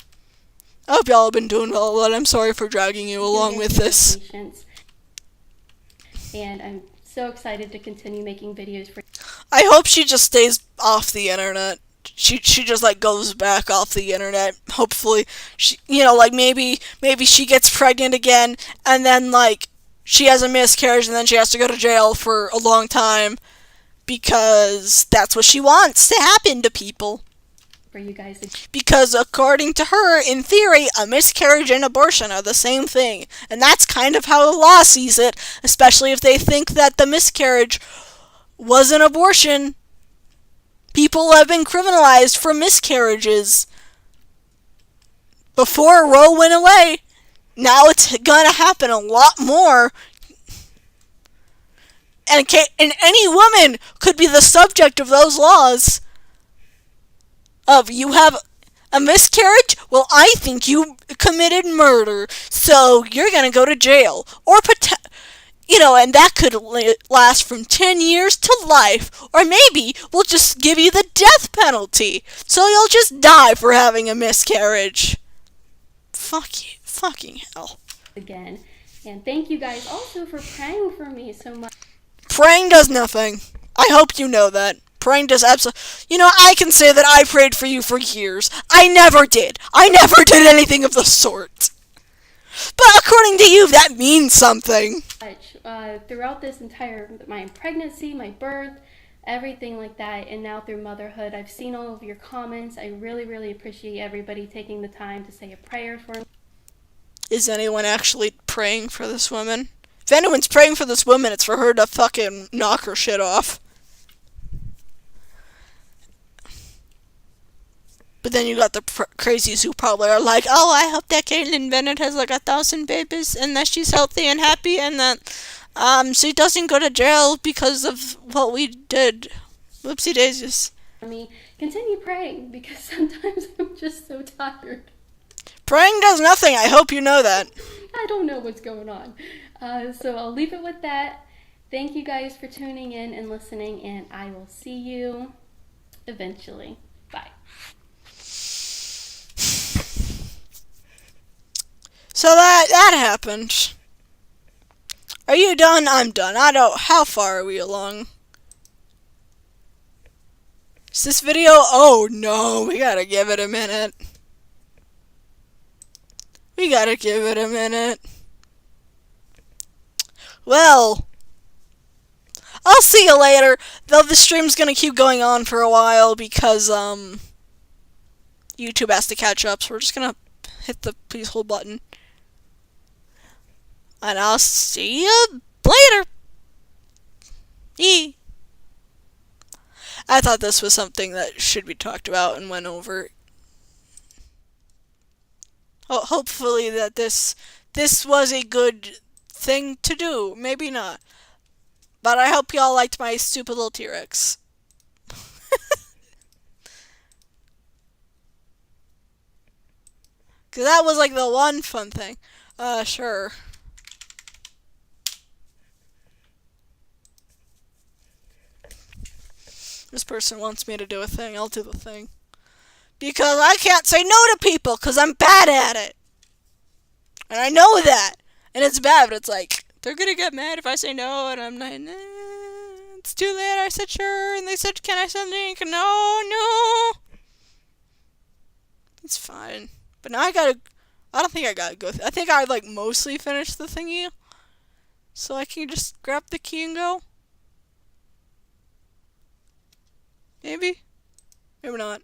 I hope y'all have been doing well, but I'm sorry for dragging you along with this. Patience. And I'm so excited to continue making videos for you. I hope she just stays off the internet. She just like goes back off the internet. Hopefully, she, you know, like maybe she gets pregnant again, and then like she has a miscarriage, and then she has to go to jail for a long time because that's what she wants to happen to people. For you guys. Because according to her, in theory, a miscarriage and abortion are the same thing. And that's kind of how the law sees it, especially if they think that the miscarriage was an abortion. People have been criminalized for miscarriages before Roe went away. Now it's gonna happen a lot more. And any woman could be the subject of those laws. Of you have a miscarriage? Well, I think you committed murder, so you're gonna go to jail, or and that could last from 10 years to life, or maybe we'll just give you the death penalty, so you'll just die for having a miscarriage. Fuck you, fucking hell. Again, and thank you guys also for praying for me so much. Praying does nothing. I hope you know that. Praying does absolutely... I can say that I prayed for you for years. I never did. I never did anything of the sort. But according to you, that means something. Throughout this my pregnancy, my birth, everything like that, and now through motherhood, I've seen all of your comments. I really, really appreciate everybody taking the time to say a prayer for me. Is anyone actually praying for this woman? If anyone's praying for this woman, it's for her to fucking knock her shit off. But then you got the crazies who probably are like, oh, I hope that Caitlyn Bennett has like 1,000 babies and that she's healthy and happy and that she doesn't go to jail because of what we did. Whoopsie daisies. Continue praying because sometimes I'm just so tired. Praying does nothing. I hope you know that. I don't know what's going on. So I'll leave it with that. Thank you guys for tuning in and listening, and I will see you eventually. Bye. So that happened. Are you done? I'm done. How far are we along? Is this video? Oh no, we gotta give it a minute. We gotta give it a minute. Well, I'll see you later. Though the stream's gonna keep going on for a while because YouTube has to catch up, so we're just gonna hit the please hold button. And I'll see you later. Yee. I thought this was something that should be talked about and went over. Hopefully that this was a good thing to do. Maybe not. But I hope y'all liked my stupid little T-Rex. Because that was like the one fun thing. Sure. This person wants me to do a thing, I'll do the thing. Because I can't say no to people, because I'm bad at it. And I know that. And it's bad, but it's like, they're going to get mad if I say no, and I'm like, nah, it's too late, I said sure, and they said, can I send a link? No. It's fine. But now I don't think I gotta go, I think I like mostly finished the thingy. So I can just grab the key and go. Maybe? Maybe not.